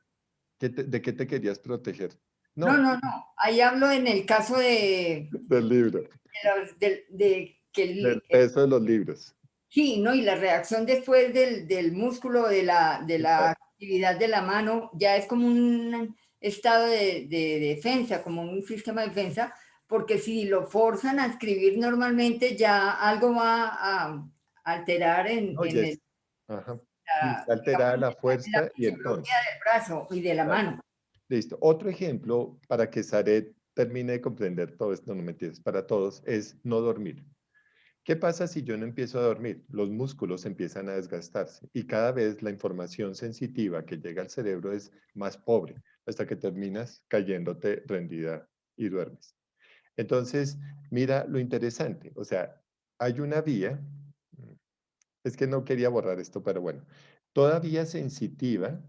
¿de qué te querías proteger?
No,
No,
no, no. Ahí hablo en el caso
del libro,
de que
del peso de los libros.
sí, ¿no? Y la reacción después del músculo, de la actividad de la mano, ya es como un estado de defensa, como un sistema de defensa, porque si lo forzan a escribir normalmente, ya algo va a alterar
Oye, ajá. Y está alterada
digamos,
la
la
fuerza y el tono.
fisiología del brazo y de la
Claro.
mano.
Listo. Otro ejemplo para que Saret termine de comprender todo esto, no me entiendes, para todos, es no dormir. ¿Qué pasa si yo no empiezo a dormir? Los músculos empiezan a desgastarse y cada vez la información sensitiva que llega al cerebro es más pobre hasta que terminas cayéndote rendida y duermes. Entonces, mira lo interesante, o sea, hay una vía, es que no quería borrar esto, pero bueno, toda vía sensitiva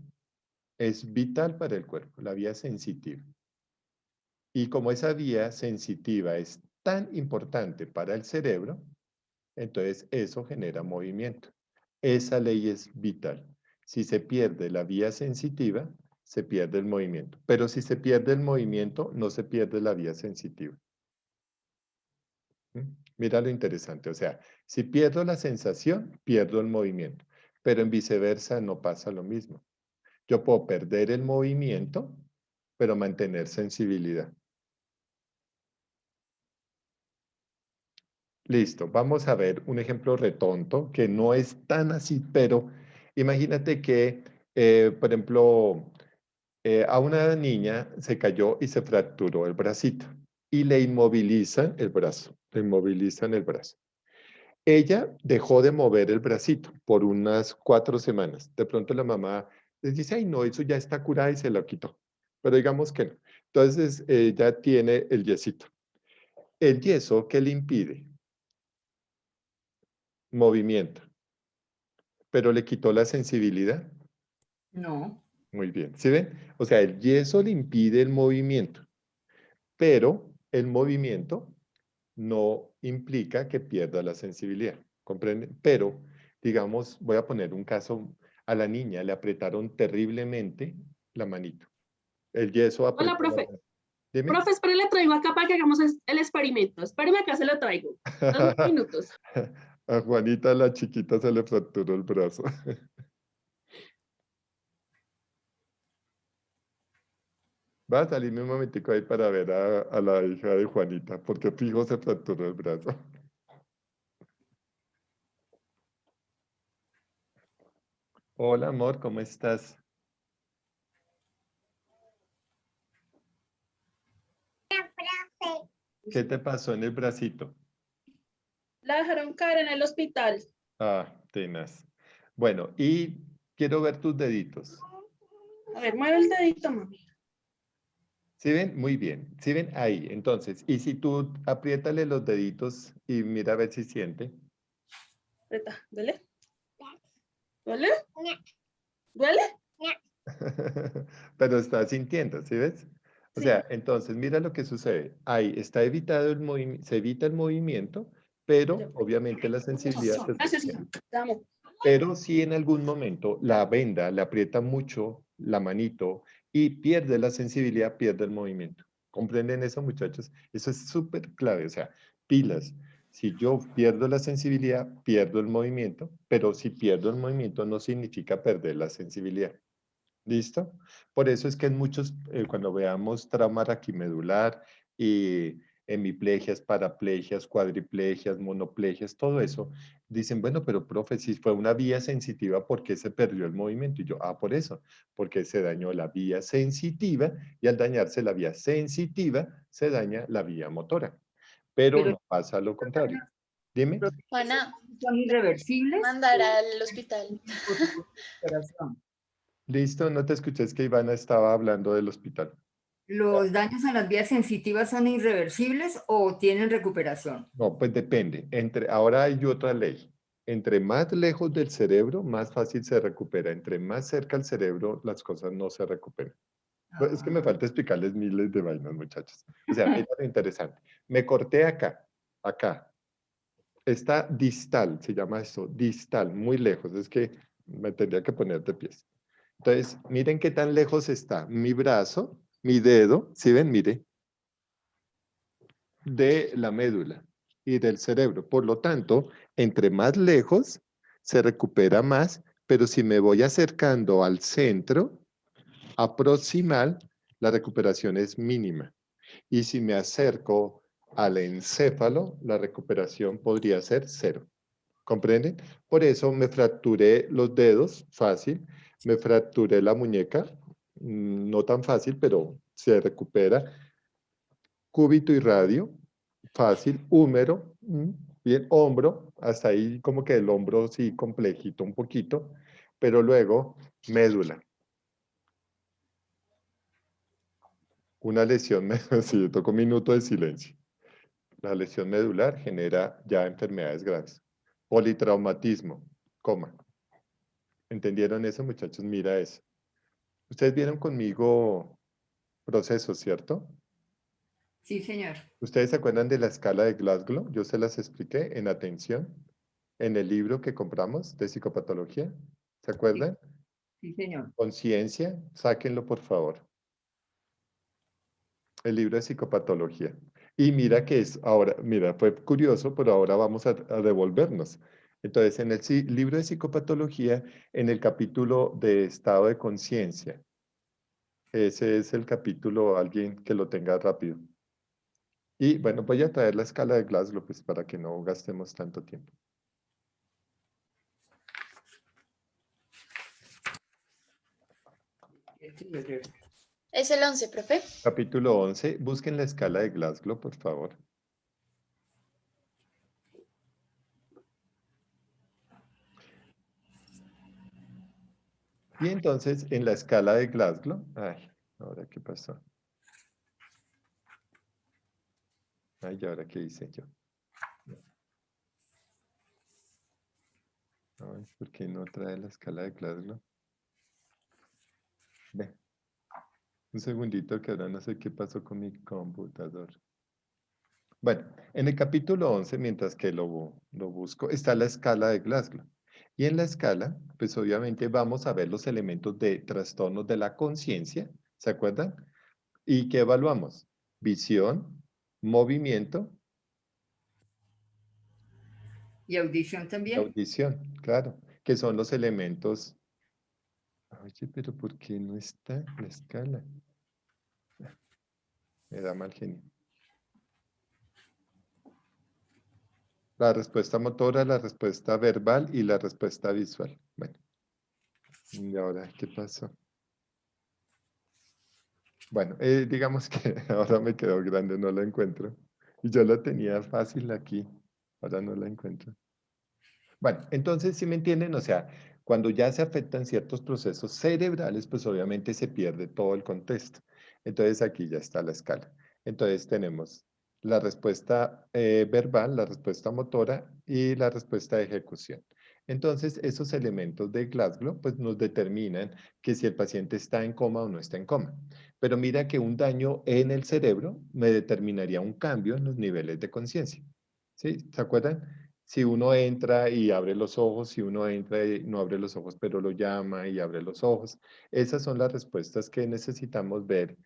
es vital para el cuerpo, la vía sensitiva. Y como esa vía sensitiva es tan importante para el cerebro, entonces eso genera movimiento. Esa ley es vital. Si se pierde la vía sensitiva, se pierde el movimiento. Pero si se pierde el movimiento, no se pierde la vía sensitiva. ¿Mm? Mira lo interesante. O sea, si pierdo la sensación, pierdo el movimiento. Pero en viceversa no pasa lo mismo. Yo puedo perder el movimiento, pero mantener sensibilidad. Listo, vamos a ver un ejemplo retonto que no es tan así, pero imagínate que, por ejemplo, a una niña se cayó y se fracturó el bracito y le inmovilizan el brazo, le inmovilizan el brazo. Ella dejó de mover el bracito por unas 4 semanas. De pronto la mamá les dice, ay no, eso ya está curada y se lo quitó. Pero digamos que no. Entonces ella tiene el yesito. El yeso, ¿qué le impide? Movimiento. Pero le quitó la sensibilidad.
No,
Muy bien. ¿Sí ven? O sea, el yeso le impide el movimiento, pero el movimiento no implica que pierda la sensibilidad. ¿Comprenden? Pero, digamos, voy a poner un caso, a la niña le apretaron terriblemente la manito. El yeso
Hola,
apretó la
profe.
mano. Dime.
Profe, espere, le traigo acá para que hagamos el experimento. Espéreme acá, se lo traigo. 2 minutos.
A Juanita, la chiquita, se le fracturó el brazo. Va a salirme un momentico ahí para ver a la hija de Juanita, porque fijo se fracturó el brazo. Hola, amor, ¿cómo estás? ¿Qué te pasó en el bracito?
La dejaron caer en el hospital.
Ah, tenaz. Bueno, y quiero ver tus deditos.
A ver, mueve el dedito, mami.
¿Sí ven? Muy bien. ¿Sí ven? Ahí. Entonces, y si tú apriétale los deditos y mira a ver si siente.
Aprieta, ¿duele? ¿Duele? ¿Duele?
Pero está sintiendo, ¿sí ves? O
Sí.
sea, entonces mira lo que sucede. Ahí está evitado el movimiento, se evita el movimiento, pero obviamente la sensibilidad se
Gracias,
sostiene.
hijo. Te amo.
Pero si en algún momento la venda le aprieta mucho la manito y pierde la sensibilidad, pierde el movimiento. ¿Comprenden eso, muchachos? Eso es súper clave. O sea, pilas. Si yo pierdo la sensibilidad, pierdo el movimiento, pero si pierdo el movimiento no significa perder la sensibilidad. ¿Listo? Por eso es que en muchos, cuando veamos trauma raquimedular y hemiplegias, paraplegias, cuadriplegias, monoplegias, todo eso, dicen, bueno, pero profe, si fue una vía sensitiva, ¿por qué se perdió el movimiento? Y yo, por eso, porque se dañó la vía sensitiva y al dañarse la vía sensitiva, se daña la vía motora. Pero
Pero
no pasa lo contrario. Dime.
Juana,
son irreversibles
mandar al hospital.
por su recuperación.
Listo, no te escuché, es que Ivana estaba hablando del hospital.
¿Los daños a las vías sensitivas son irreversibles o tienen recuperación?
No, pues depende. Ahora hay otra ley. Entre más lejos del cerebro, más fácil se recupera. Entre más cerca al cerebro, las cosas no se recuperan. Pues es que me falta explicarles miles de vainas, muchachos. O sea, mira lo interesante. Me corté acá, acá. Está distal, se llama esto, distal, muy lejos. Es que me tendría que poner de pies. Entonces, miren qué tan lejos está mi brazo, mi dedo, ¿sí ven? Mire, de la médula y del cerebro. Por lo tanto, entre más lejos, se recupera más, pero si me voy acercando al centro aproximal, la recuperación es mínima. Y si me acerco al encéfalo, la recuperación podría ser 0. ¿Comprenden? Por eso me fracturé los dedos, fácil. Me fracturé la muñeca, no tan fácil, pero se recupera. Cúbito y radio, fácil. Húmero, bien. Hombro, hasta ahí como que el hombro sí complejito un poquito. Pero luego, médula. Una lesión, sí, toco un minuto de silencio. La lesión medular genera ya enfermedades graves. Politraumatismo, coma. ¿Entendieron eso, muchachos? Mira eso. Ustedes vieron conmigo procesos, ¿cierto?
Sí, señor.
¿Ustedes se acuerdan de la escala de Glasgow? Yo se las expliqué en atención, en el libro que compramos de psicopatología. ¿Se acuerdan?
Sí, señor.
Conciencia, sáquenlo por favor. El libro de psicopatología. Y mira que es, ahora, mira, fue curioso, pero ahora vamos a devolvernos. Entonces, en el libro de psicopatología, en el capítulo de estado de conciencia, ese es el capítulo, alguien que lo tenga rápido. Y bueno, voy a traer la escala de Glasgow, pues para que no gastemos tanto tiempo.
Es el 11, profe.
Capítulo 11, busquen la escala de Glasgow, por favor. Y entonces, en la escala de Glasgow, ay, ¿ahora qué pasó? Ay, ¿y ahora qué hice yo? Ay, ¿por qué no trae la escala de Glasgow? Ve, un segundito que ahora no sé qué pasó con mi computador. Bueno, en el capítulo 11, mientras que lo busco, está la escala de Glasgow. Y en la escala, pues obviamente vamos a ver los elementos de trastornos de la conciencia, ¿se acuerdan? ¿Y qué evaluamos? Visión, movimiento
¿Y audición
y
también?
audición, claro, que son los elementos. Oye, pero ¿por qué no está la escala? Me da mal genio. La respuesta motora, la respuesta verbal y la respuesta visual. Bueno, y ahora, ¿qué pasó? Bueno, digamos que ahora me quedó grande, no la encuentro. Y yo la tenía fácil aquí, ahora no la encuentro. Bueno, entonces, ¿sí me entienden? O sea, cuando ya se afectan ciertos procesos cerebrales, pues obviamente se pierde todo el contexto. Entonces, aquí ya está la escala. Entonces, tenemos la respuesta verbal, la respuesta motora y la respuesta de ejecución. Entonces, esos elementos de Glasgow pues, nos determinan que si el paciente está en coma o no está en coma. Pero mira que un daño en el cerebro me determinaría un cambio en los niveles de conciencia. ¿Sí? ¿Se acuerdan? Si uno entra y abre los ojos, si uno entra y no abre los ojos, pero lo llama y abre los ojos. Esas son las respuestas que necesitamos ver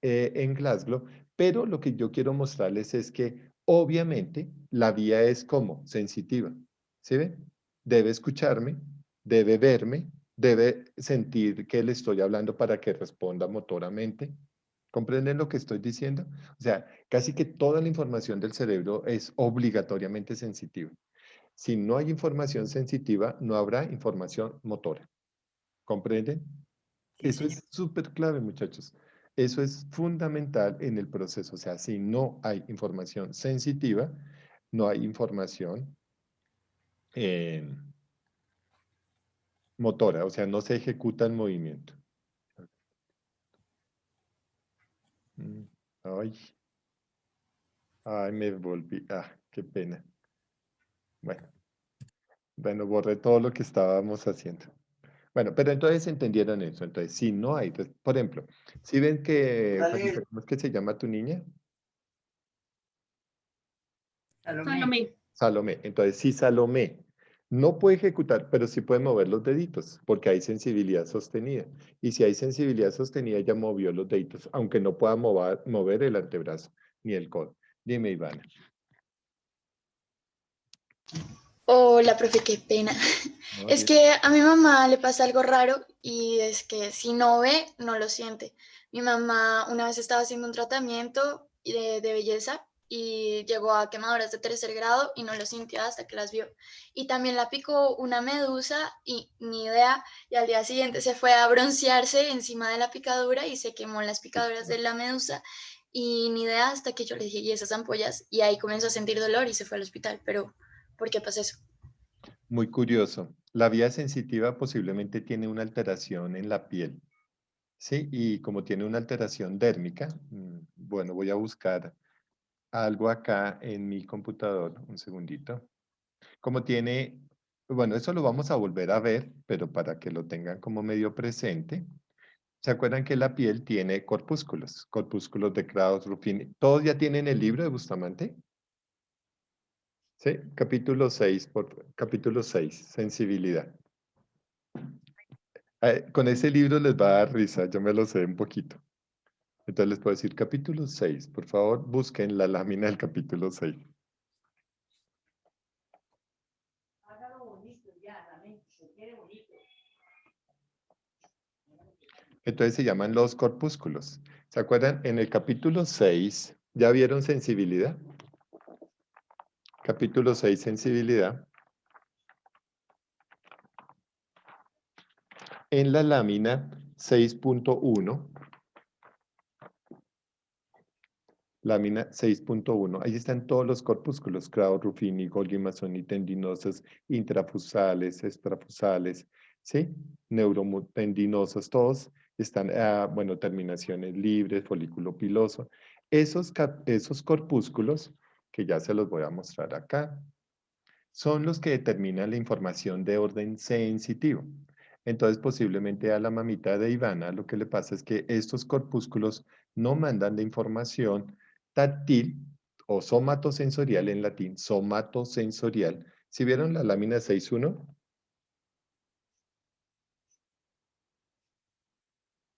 en Glasgow, pero lo que yo quiero mostrarles es que obviamente la vía es como sensitiva, ¿sí ven? Debe escucharme, debe verme, debe sentir que le estoy hablando para que responda motoramente. ¿Comprenden lo que estoy diciendo? O sea, casi que toda la información del cerebro es obligatoriamente sensitiva. Si no hay información sensitiva, no habrá información motora. ¿Comprenden?
Sí,
Eso
señor.
es súper clave, muchachos. Eso es fundamental en el proceso. O sea, si no hay información sensitiva, no hay información eh, motora, o sea, no se ejecuta el movimiento. Mm, Ay, ay, me volví. Ah, qué pena. Bueno, borré todo lo que estábamos haciendo. Bueno, pero entonces entendieron eso. Entonces, si no hay, por ejemplo, si ven que, Juanita, ¿cómo es que se llama tu niña?
Salomé.
Salomé.
Salomé. Entonces, si Salomé no puede ejecutar, pero sí puede mover los deditos, porque hay sensibilidad sostenida. Y si hay sensibilidad sostenida, ella movió los deditos, aunque no pueda mover el antebrazo ni el codo. Dime, Ivana.
Hola, profe, qué pena.
No,
Es que a mi mamá le pasa algo raro y es que si no ve, no lo siente. Mi mamá una vez estaba haciendo un tratamiento de belleza y llegó a quemaduras de 3er grado y no lo sintió hasta que las vio. Y también la picó una medusa y ni idea. Y al día siguiente se fue a broncearse encima de la picadura y se quemó las picaduras de la medusa. Y ni idea hasta que yo le dije, ¿y esas ampollas? Y ahí comenzó a sentir dolor y se fue al hospital. Pero, ¿por qué pasa eso?
Muy curioso. La vía sensitiva posiblemente tiene una alteración en la piel. Sí, y como tiene una alteración dérmica, bueno, voy a buscar algo acá en mi computador, un segundito. Como tiene, bueno, eso lo vamos a volver a ver, pero para que lo tengan como medio presente. ¿Se acuerdan que la piel tiene corpúsculos? Corpúsculos de Krauss, Ruffini. ¿Todos ya tienen el libro de Bustamante? Sí, capítulo 6, sensibilidad. Con ese libro les va a dar risa, yo me lo sé un poquito. Entonces les puedo decir capítulo 6. Por favor, busquen la lámina del capítulo 6. Entonces se llaman los corpúsculos. ¿Se acuerdan? En el capítulo 6, ¿ya vieron sensibilidad? Capítulo 6, sensibilidad. En la lámina 6.1, lámina 6.1, ahí están todos los corpúsculos, Krauss, Ruffini, Golgi, Mazzoni, tendinosos, intrafusales, extrafusales, ¿sí? Neurotendinosos, todos están, bueno, terminaciones libres, folículo piloso. Esos corpúsculos, que ya se los voy a mostrar acá, son los que determinan la información de orden sensitivo. Entonces, posiblemente a la mamita de Ivana lo que le pasa es que estos corpúsculos no mandan la información táctil o somatosensorial en latín, somatosensorial. ¿Sí vieron la lámina 6.1?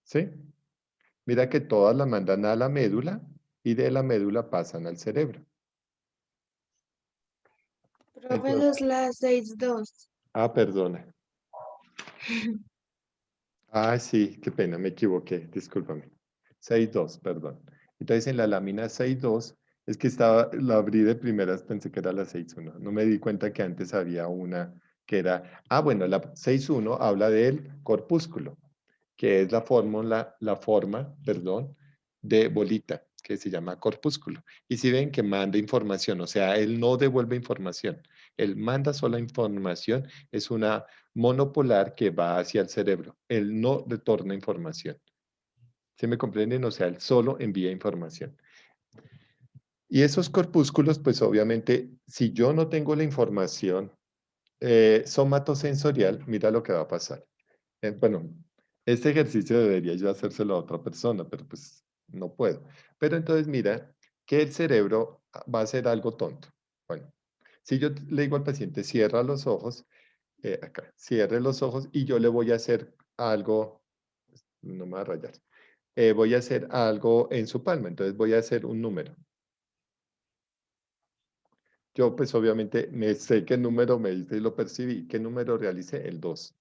¿Sí? Mira que todas la mandan a la médula y de la médula pasan al cerebro.
Profe,
Entonces,
la 6.2.
perdona. Sí, qué pena, me equivoqué, discúlpame. 6.2, perdón. Entonces en la lámina 6.2, es que la abrí de primeras, pensé que era la 6.1. No me di cuenta que antes había una que era, bueno, la 6.1 habla del corpúsculo, que es la forma, perdón, de bolita, que se llama corpúsculo. Y si ven que manda información, o sea, él no devuelve información, él manda sola información, es una monopolar que va hacia el cerebro, él no retorna información. ¿Sí me comprenden? O sea, él solo envía información. Y esos corpúsculos, pues obviamente, si yo no tengo la información somatosensorial, mira lo que va a pasar. Bueno, este ejercicio debería yo hacérselo a otra persona, pero pues no puedo. Pero entonces mira que el cerebro va a hacer algo tonto. Bueno, si yo le digo al paciente, cierra los ojos, acá, cierre los ojos y yo le voy a hacer algo, no me va a rayar, voy a hacer algo en su palma, entonces voy a hacer un número. Yo pues obviamente me sé qué número me dice y lo percibí. ¿Qué número realicé? El 2.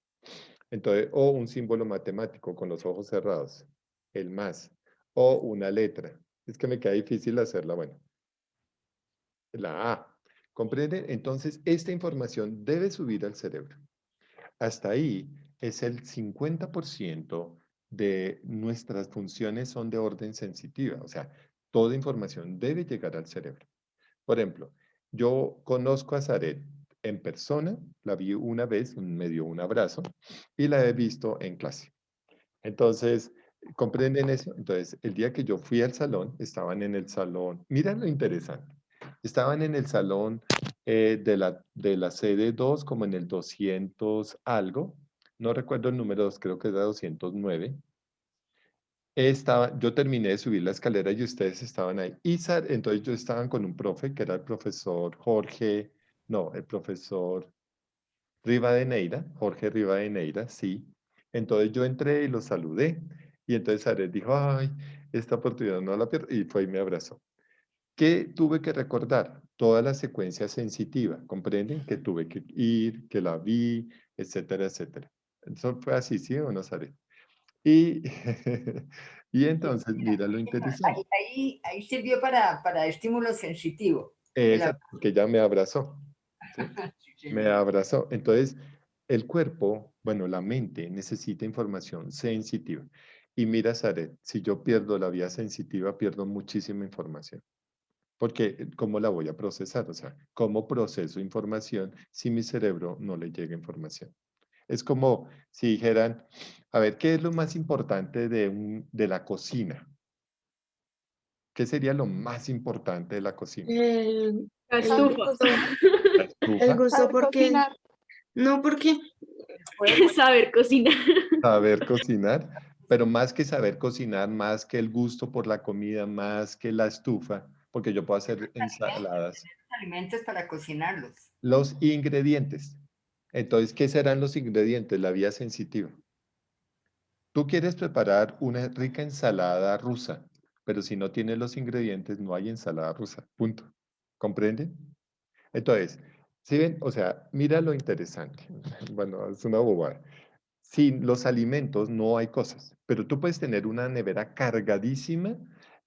Entonces, o un símbolo matemático con los ojos cerrados, el más, o una letra. Es que me queda difícil hacerla, bueno, la A. ¿Comprenden? Entonces, esta información debe subir al cerebro. Hasta ahí es el 50% de nuestras funciones son de orden sensitiva, o sea, toda información debe llegar al cerebro. Por ejemplo, yo conozco a Zaret en persona, la vi una vez, me dio un abrazo, y la he visto en clase. Entonces, ¿comprenden eso? Entonces, el día que yo fui al salón, estaban en el salón, mira lo interesante, estaban en el salón de la sede 2, como en el 200 algo, no recuerdo el número 2, creo que era 209. Yo terminé de subir la escalera y ustedes estaban ahí. Entonces yo estaban con un profe, que era el profesor Jorge, no, el profesor Rivadeneira, Jorge Rivadeneira, sí. Entonces yo entré y lo saludé. Y entonces Aret dijo, ay, esta oportunidad no la pierdo. Y fue y me abrazó. ¿Qué tuve que recordar? Toda la secuencia sensitiva, ¿comprenden? Que tuve que ir, que la vi, etcétera, etcétera. Eso fue así, ¿sí o no, Aret? Y, y entonces, mira lo interesante.
Ahí sirvió para estímulo sensitivo.
Esa, porque ella me abrazó, ¿sí?
Sí,
Me
señor.
abrazó. Entonces, el cuerpo, bueno, la mente necesita información sensitiva. Y mira, Zaret, si yo pierdo la vía sensitiva, pierdo muchísima información. Porque, ¿cómo la voy a procesar? O sea, ¿cómo proceso información si mi cerebro no le llega información? Es como si dijeran, a ver, ¿qué es lo más importante de la cocina? ¿Qué sería lo más importante de la cocina?
El,
La
el
estufa.
gusto,
La
el
estufa,
gusto porque, no porque,
Saber cocinar.
saber cocinar, pero más que saber cocinar, más que el gusto por la comida, más que la estufa, porque yo puedo hacer ensaladas.
Alimentos para cocinarlos.
Los ingredientes. Entonces, ¿qué serán los ingredientes? La vía sensitiva. Tú quieres preparar una rica ensalada rusa, pero si no tienes los ingredientes, no hay ensalada rusa. Punto. ¿Comprenden? Entonces, ¿sí ven? O sea, mira lo interesante. Bueno, es una bobada. Sin los alimentos no hay cosas, pero tú puedes tener una nevera cargadísima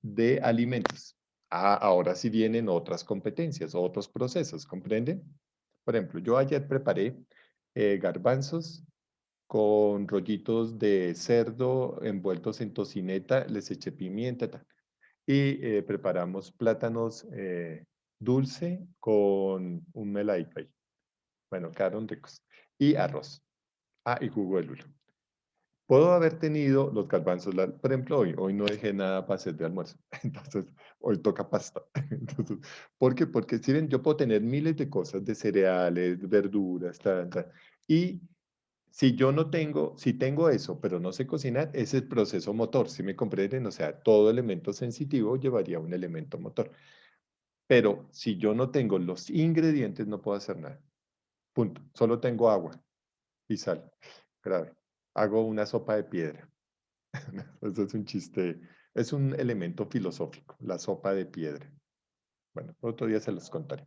de alimentos. Ah, ahora sí vienen otras competencias, otros procesos, ¿comprenden? Por ejemplo, yo ayer preparé garbanzos con rollitos de cerdo envueltos en tocineta, les eché pimienta, tal. Y preparamos plátanos dulce con un meladito ahí. Bueno, quedaron ricos. Y arroz. Ah, y jugo de lulo. Puedo haber tenido los garbanzos, por ejemplo, hoy no dejé nada para hacer de almuerzo, entonces hoy toca pasta. Entonces, ¿por qué? Porque si ven, yo puedo tener miles de cosas, de cereales, verduras, tal, tal, y si yo no tengo, si tengo eso, pero no sé cocinar, es el proceso motor, ¿sí me comprenden? O sea, todo elemento sensitivo llevaría a un elemento motor. Pero si yo no tengo los ingredientes, no puedo hacer nada. Punto. Solo tengo agua y sal. Grave. Hago una sopa de piedra. Eso es un chiste, es un elemento filosófico, la sopa de piedra. Bueno, otro día se los contaré.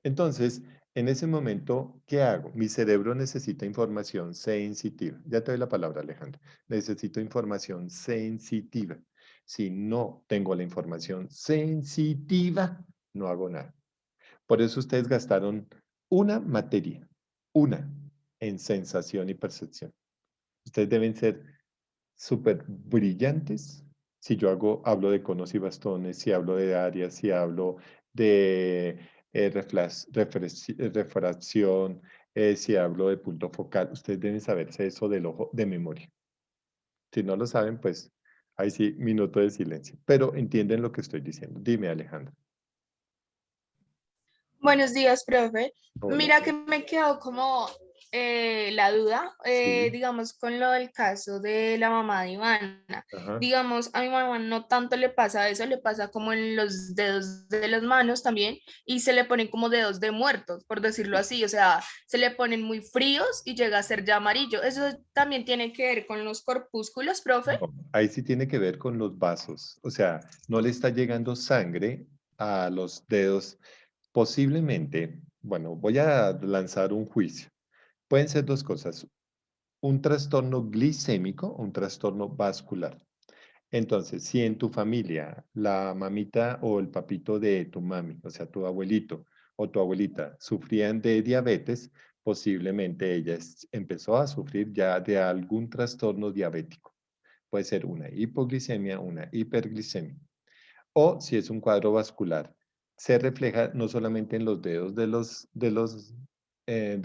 Entonces, en ese momento, ¿qué hago? Mi cerebro necesita información sensitiva. Ya te doy la palabra, Alejandra. Necesito información sensitiva. Si no tengo la información sensitiva, no hago nada. Por eso ustedes gastaron una materia, una, en sensación y percepción. Ustedes deben ser súper brillantes. Si yo hablo de conos y bastones, si hablo de áreas, si hablo de refracción, si hablo de punto focal, ustedes deben saberse eso del ojo de memoria. Si no lo saben, pues ahí sí, minuto de silencio. Pero entienden lo que estoy diciendo. Dime, Alejandro.
Buenos días, profe.
Hola.
Mira que me quedó como la duda,
Sí.
digamos, con lo del caso de la mamá de Ivana.
Ajá.
Digamos, a mi mamá no tanto le pasa eso, le pasa como en los dedos de las manos también, y se le ponen como dedos de muertos, por decirlo así, o sea, se le ponen muy fríos y llega a ser ya amarillo. ¿Eso también tiene que ver con los corpúsculos, profe?
No, ahí sí tiene que ver con los vasos. O sea, no le está llegando sangre a los dedos. Posiblemente, bueno, voy a lanzar un juicio. Pueden ser dos cosas, un trastorno glicémico o un trastorno vascular. Entonces, si en tu familia la mamita o el papito de tu mami, o sea, tu abuelito o tu abuelita, sufrían de diabetes, posiblemente ella empezó a sufrir ya de algún trastorno diabético. Puede ser una hipoglicemia, una hiperglicemia. O si es un cuadro vascular, se refleja no solamente en los dedos de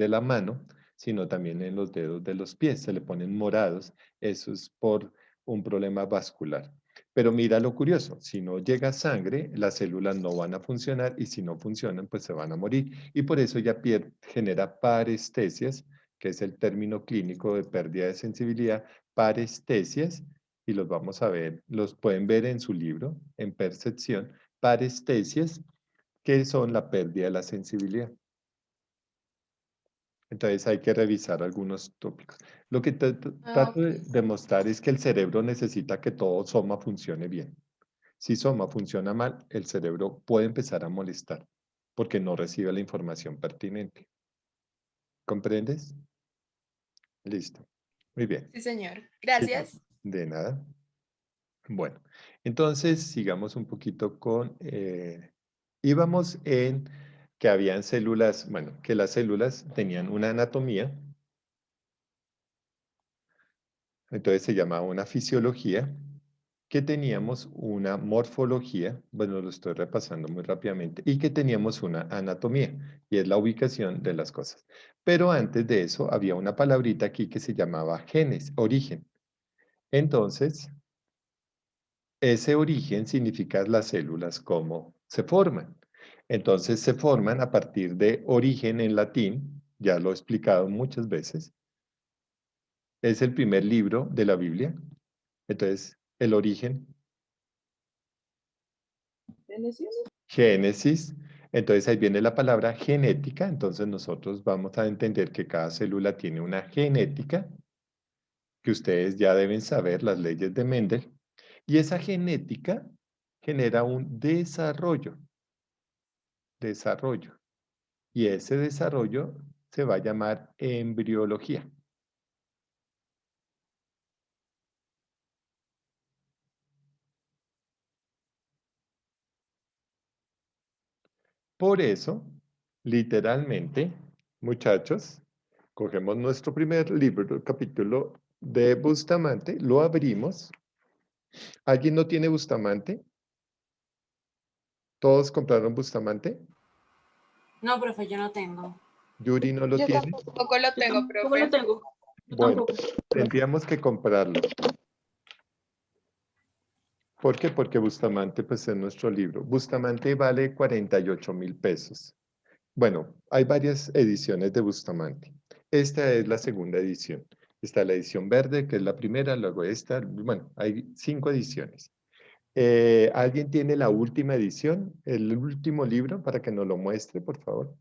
la mano, sino también en los dedos de los pies. Se le ponen morados. Eso es por un problema vascular. Pero mira lo curioso, si no llega sangre, las células no van a funcionar y si no funcionan, pues se van a morir. Y por eso ya genera parestesias, que es el término clínico de pérdida de sensibilidad, parestesias, y los vamos a ver, los pueden ver en su libro, en percepción, parestesias, que son la pérdida de la sensibilidad. Entonces hay que revisar algunos tópicos. Lo que trato de demostrar es que el cerebro necesita que todo soma funcione bien. Si soma funciona mal, el cerebro puede empezar a molestar porque no recibe la información pertinente. ¿Comprendes? Listo. Muy bien.
Sí, señor.
Sigamos.
Gracias.
De nada. Bueno, entonces sigamos un poquito con... íbamos en que habían células, bueno, que las células tenían una anatomía, entonces se llamaba una fisiología, que teníamos una morfología, bueno, lo estoy repasando muy rápidamente, y que teníamos una anatomía, y es la ubicación de las cosas. Pero antes de eso había una palabrita aquí que se llamaba genes, origen. Entonces, ese origen significa las células, cómo se forman. Entonces se forman a partir de origen en latín, ya lo he explicado muchas veces. Es el primer libro de la Biblia. Entonces, el origen, Génesis. Entonces ahí viene la palabra genética. Entonces nosotros vamos a entender que cada célula tiene una genética, que ustedes ya deben saber las leyes de Mendel. Y esa genética genera un desarrollo. Y ese desarrollo se va a llamar embriología. Por eso, literalmente, muchachos, cogemos nuestro primer libro, el capítulo de Bustamante, lo abrimos. ¿Alguien no tiene Bustamante? ¿Todos compraron Bustamante?
No, profe, yo no tengo.
¿Yuri no lo
Yo
tiene?
Tampoco lo
Yo
tengo,
tampoco
profe.
lo tengo. Yo
Bueno,
tampoco.
tendríamos que comprarlo. ¿Por qué? Porque Bustamante pues, es nuestro libro. Bustamante vale 48.000 pesos. Bueno, hay varias ediciones de Bustamante. Esta es la segunda edición. Está la edición verde, que es la primera, luego esta. Bueno, hay 5 ediciones. ¿Alguien tiene la última edición? El último libro, para que nos lo muestre, por favor.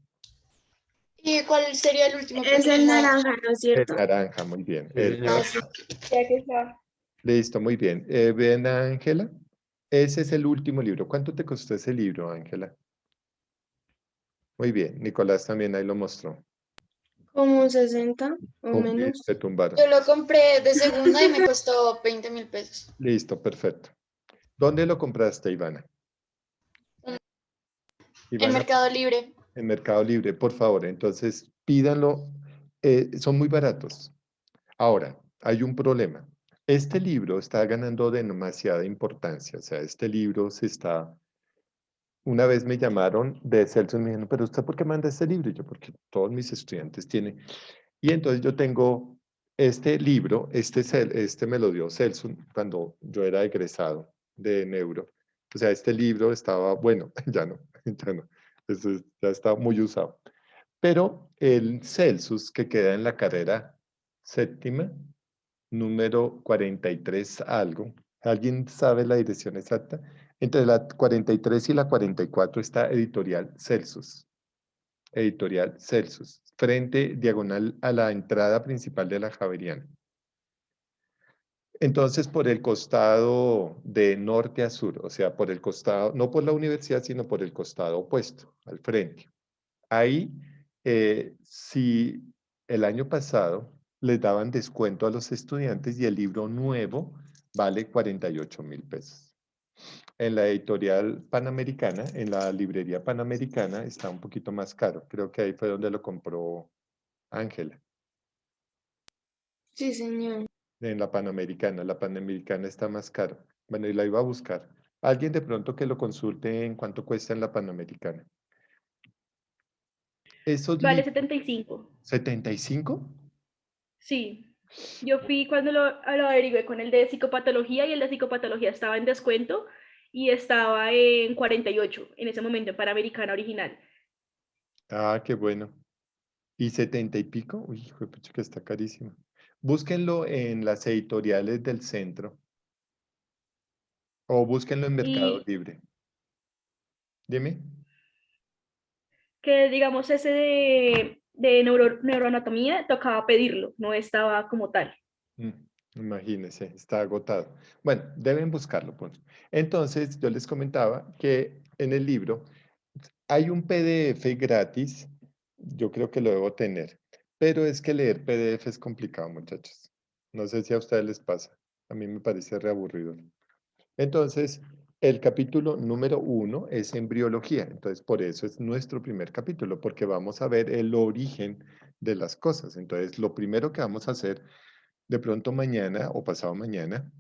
¿Y cuál sería el último?
Es
Porque
el
no.
naranja, ¿no es
El
cierto?
naranja, muy bien.
Ah, sí.
Ya que está.
Listo, muy bien. ¿Ven, Ángela? Ese es el último libro. ¿Cuánto te costó ese libro, Ángela? Muy bien. Nicolás también ahí lo mostró.
Como 60 o
Muy bien,
menos.
te tumbaron.
Yo lo compré de segunda y me costó 20.000 pesos.
Listo, perfecto. ¿Dónde lo compraste, Ivana?
En
Ivana,
Mercado Libre.
en Mercado Libre, por favor. Entonces, pídanlo. Son muy baratos. Ahora, hay un problema. Este libro está ganando demasiada importancia. O sea, este libro se está... Una vez me llamaron de Celso y me dijeron, pero ¿usted por qué manda este libro? Y yo, porque todos mis estudiantes tienen... Y entonces yo tengo este libro, este me lo dio Celso cuando yo era egresado de neuro. O sea, este libro estaba, bueno, ya no, ya no. Ya está muy usado. Pero el Celsius, que queda en la carrera séptima, número 43 algo. ¿Alguien sabe la dirección exacta? Entre la 43 y la 44 está Editorial Celsius. Editorial Celsius, frente diagonal a la entrada principal de la Javeriana. Entonces, por el costado de norte a sur, o sea, por el costado, no por la universidad, sino por el costado opuesto, al frente. Ahí, si el año pasado les daban descuento a los estudiantes y el libro nuevo vale 48.000 pesos. En la editorial Panamericana, en la librería Panamericana, está un poquito más caro. Creo que ahí fue donde lo compró Ángela.
Sí, señor.
En la Panamericana está más caro. Bueno, y la iba a buscar. Alguien de pronto que lo consulte en cuánto cuesta en la Panamericana. Esos
Vale
libros,
75.
¿75?
Sí. Yo fui cuando lo averigué con el de psicopatología y el de psicopatología estaba en descuento y estaba en 48 en ese momento en Panamericana original.
Ah, qué bueno. ¿Y 70 y pico? Uy, hijo de pucha, que está carísimo. Búsquenlo en las editoriales del centro o búsquenlo en Mercado
Y
Libre. Dime.
que digamos ese de neuroanatomía tocaba pedirlo, no estaba como tal.
Mm, Imagínense, está agotado. Bueno, deben buscarlo, pues. Entonces, yo les comentaba que en el libro hay un PDF gratis, yo creo que lo debo tener, pero es que leer PDF es complicado, muchachos. No sé si a ustedes les pasa, a mí me parece reaburrido. Entonces, el capítulo número 1 es embriología, entonces por eso es nuestro primer capítulo, porque vamos a ver el origen de las cosas. Entonces, lo primero que vamos a hacer de pronto mañana o pasado mañana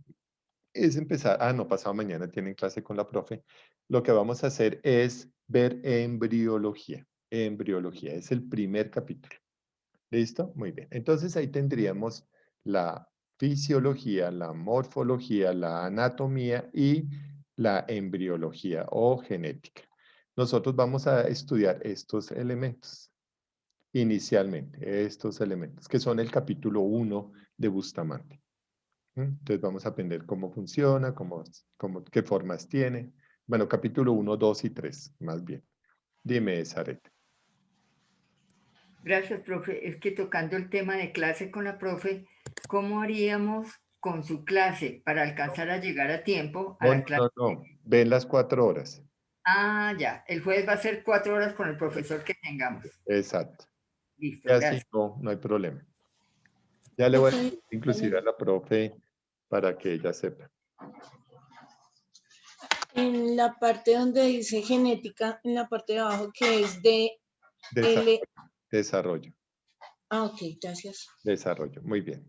es empezar, no, pasado mañana tienen clase con la profe, lo que vamos a hacer es ver embriología. Embriología es el primer capítulo. ¿Listo? Muy bien. Entonces ahí tendríamos la fisiología, la morfología, la anatomía y la embriología o genética. Nosotros vamos a estudiar estos elementos inicialmente, estos elementos, que son el capítulo 1 de Bustamante. Entonces vamos a aprender cómo funciona, qué formas tiene. Bueno, capítulo 1, 2 y 3, más bien. Dime, Zaret.
Gracias, profe. Es que tocando el tema de clase con la profe, ¿cómo haríamos con su clase para alcanzar a llegar a tiempo a
No,
la
no,
clase?
no. Ven las 4 horas.
Ah, ya. El jueves va a ser 4 horas con el profesor que tengamos.
Exacto. Y
Listo,
así
gracias.
no hay problema. Ya le voy a
Ok,
decir inclusive a la profe para que ella sepa.
En la parte donde dice genética, en la parte de abajo que es de L.
Desarrollo.
Ok, gracias.
Desarrollo. Muy bien.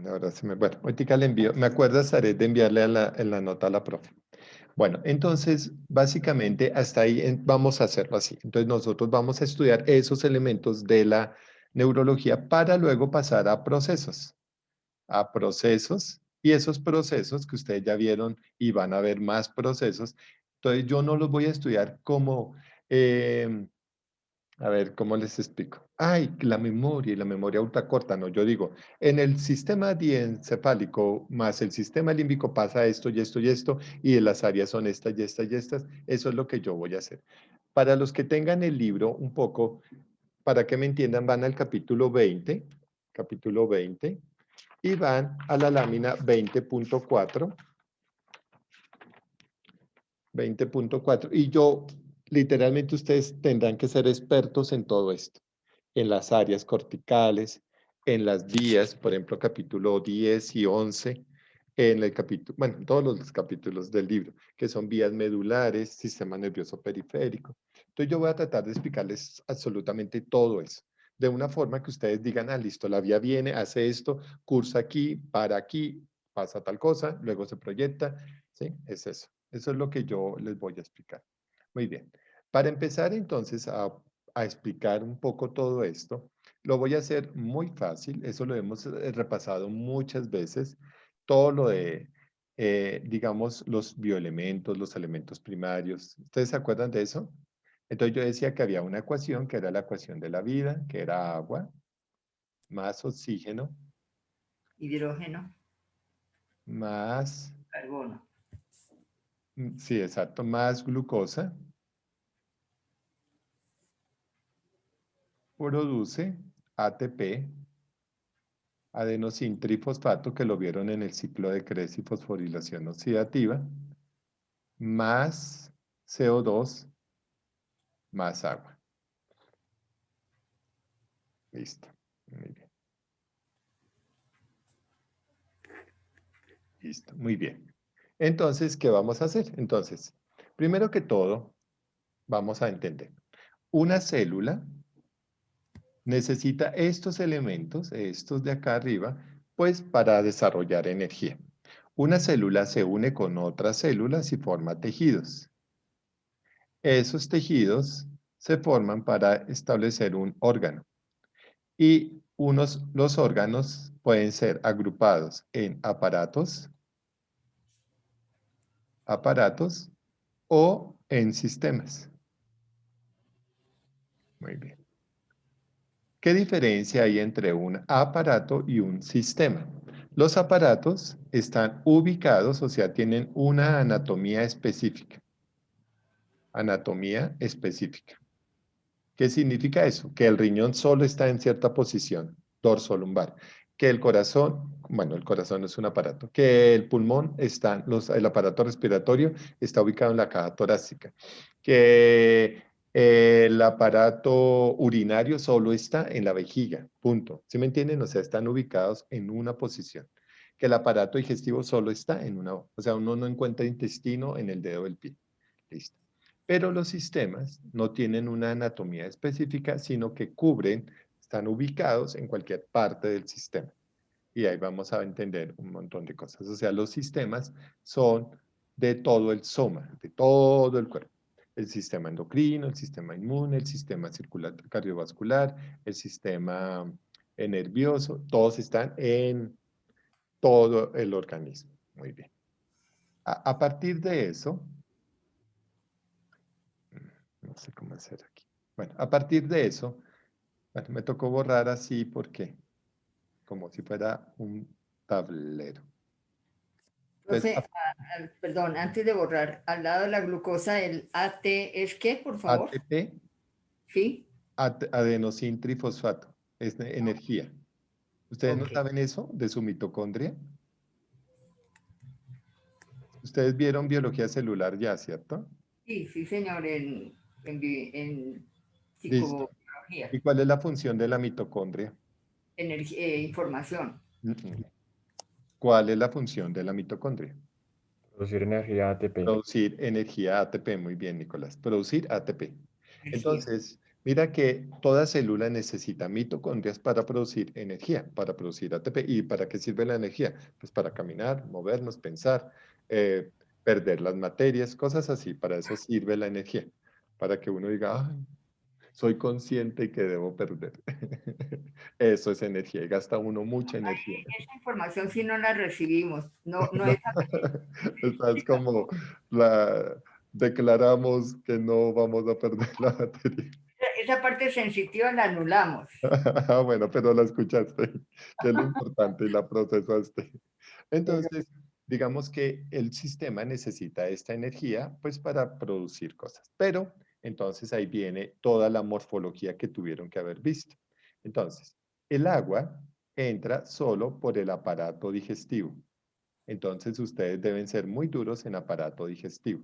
Ahora se me... Bueno, ahorita le envío. Me acuerdas, Zaret, de enviarle en la nota a la profe. Bueno, entonces, básicamente, hasta ahí vamos a hacerlo así. Entonces, nosotros vamos a estudiar esos elementos de la neurología para luego pasar a procesos. Y esos procesos que ustedes ya vieron y van a ver más procesos. Entonces, yo no los voy a estudiar como... a ver, ¿cómo les explico? Ay, la memoria y la memoria ultracorta, no, yo digo, en el sistema diencefálico más el sistema límbico pasa esto y esto y esto, y las áreas son estas y estas y estas, eso es lo que yo voy a hacer. Para los que tengan el libro un poco, para que me entiendan, van al capítulo 20, y van a la lámina 20.4, 20.4, y yo, literalmente ustedes tendrán que ser expertos en todo esto, en las áreas corticales, en las vías, por ejemplo, capítulo 10 y 11, en el capítulo, bueno, en todos los capítulos del libro, que son vías medulares, sistema nervioso periférico. Entonces yo voy a tratar de explicarles absolutamente todo eso, de una forma que ustedes digan, listo, la vía viene, hace esto, cursa aquí, para aquí, pasa tal cosa, luego se proyecta, ¿sí? Es eso. Eso es lo que yo les voy a explicar. Muy bien. Para empezar entonces a explicar un poco todo esto, lo voy a hacer muy fácil. Eso lo hemos repasado muchas veces. Todo lo de digamos, los bioelementos, los elementos primarios. ¿Ustedes se acuerdan de eso? Entonces yo decía que había una ecuación que era la ecuación de la vida, que era agua más oxígeno
Hidrógeno,
más,
carbono.
sí, exacto, más glucosa produce ATP, adenosín trifosfato, que lo vieron en el ciclo de Krebs y fosforilación oxidativa, más CO2 más agua. Listo. Muy bien. Listo, muy bien. Entonces, ¿qué vamos a hacer? Entonces, primero que todo, vamos a entender. Una célula necesita estos elementos, estos de acá arriba, pues para desarrollar energía. Una célula se une con otras células y forma tejidos. Esos tejidos se forman para establecer un órgano. Y los órganos pueden ser agrupados en aparatos o en sistemas. Muy bien. ¿Qué diferencia hay entre un aparato y un sistema? Los aparatos están ubicados, o sea, tienen una anatomía específica. Anatomía específica. ¿Qué significa eso? Que el riñón solo está en cierta posición, dorsolumbar. Que el corazón, bueno, el corazón es un aparato. Que el pulmón está, el aparato respiratorio está ubicado en la caja torácica. Que el aparato urinario solo está en la vejiga, punto. ¿Sí me entienden? O sea, están ubicados en una posición. Que el aparato digestivo solo está en una, o sea, uno no encuentra intestino en el dedo del pie. Listo. Pero los sistemas no tienen una anatomía específica, sino que cubren, están ubicados en cualquier parte del sistema. Y ahí vamos a entender un montón de cosas. O sea, los sistemas son de todo el soma, de todo el cuerpo. El sistema endocrino, el sistema inmune, el sistema circular, cardiovascular, el sistema nervioso, todos están en todo el organismo. Muy bien. A partir de eso, no sé cómo hacer aquí. Bueno, a partir de eso, bueno, me tocó borrar así porque como si fuera un tablero. Entonces,
Entonces, perdón, antes de borrar, al lado de la glucosa, el AT es ¿qué, por favor?
ATP,
Sí.
adenosín trifosfato, es energía. ¿Ustedes no
Ok.
saben eso de su mitocondria? Ustedes vieron biología celular ya, ¿cierto?
Sí, sí, señor, en
Listo.
psicología,
¿Y cuál es la función de la mitocondria?
información.
¿Cuál es la función de la mitocondria?
Producir energía ATP.
Producir energía ATP, muy bien, Nicolás. Producir ATP.
Energía.
Entonces, mira que toda célula necesita mitocondrias para producir energía, para producir ATP. ¿Y para qué sirve la energía? Pues para caminar, movernos, pensar, perder las materias, cosas así. Para eso sirve la energía. Para que uno diga, ay, soy consciente que debo perder. Eso es energía y gasta uno mucha energía.
Esa información sí no la recibimos. No, no es
Estás como declaramos que no vamos a perder la batería.
esa parte sensitiva la anulamos.
Bueno, pero la escuchaste, que es lo importante y la procesaste. Entonces, digamos que el sistema necesita esta energía pues para producir cosas. Pero entonces ahí viene toda la morfología que tuvieron que haber visto. Entonces, el agua entra solo por el aparato digestivo. Entonces ustedes deben ser muy duros en aparato digestivo.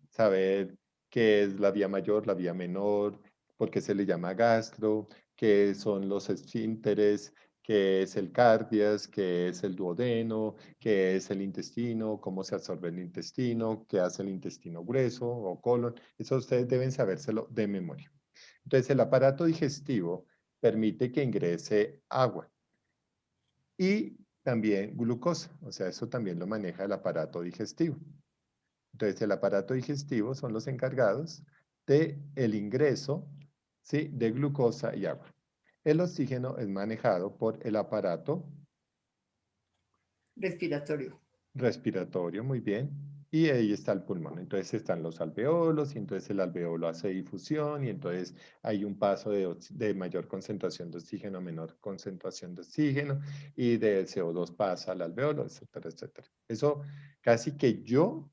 Saber qué es la vía mayor, la vía menor, por qué se le llama gastro, qué son los esfínteres, qué es el cardias, qué es el duodeno, qué es el intestino, cómo se absorbe el intestino, qué hace el intestino grueso o colon. Eso ustedes deben sabérselo de memoria. Entonces el aparato digestivo permite que ingrese agua y también glucosa, o sea, eso también lo maneja el aparato digestivo. Entonces, el aparato digestivo son los encargados de el ingreso, ¿sí?, de glucosa y agua. El oxígeno es manejado por el aparato
Respiratorio.
respiratorio, muy bien. Y ahí está el pulmón. Entonces están los alveolos y entonces el alveolo hace difusión y entonces hay un paso de mayor concentración de oxígeno a menor concentración de oxígeno y del CO2 pasa al alveolo, etcétera, etcétera. Eso casi que yo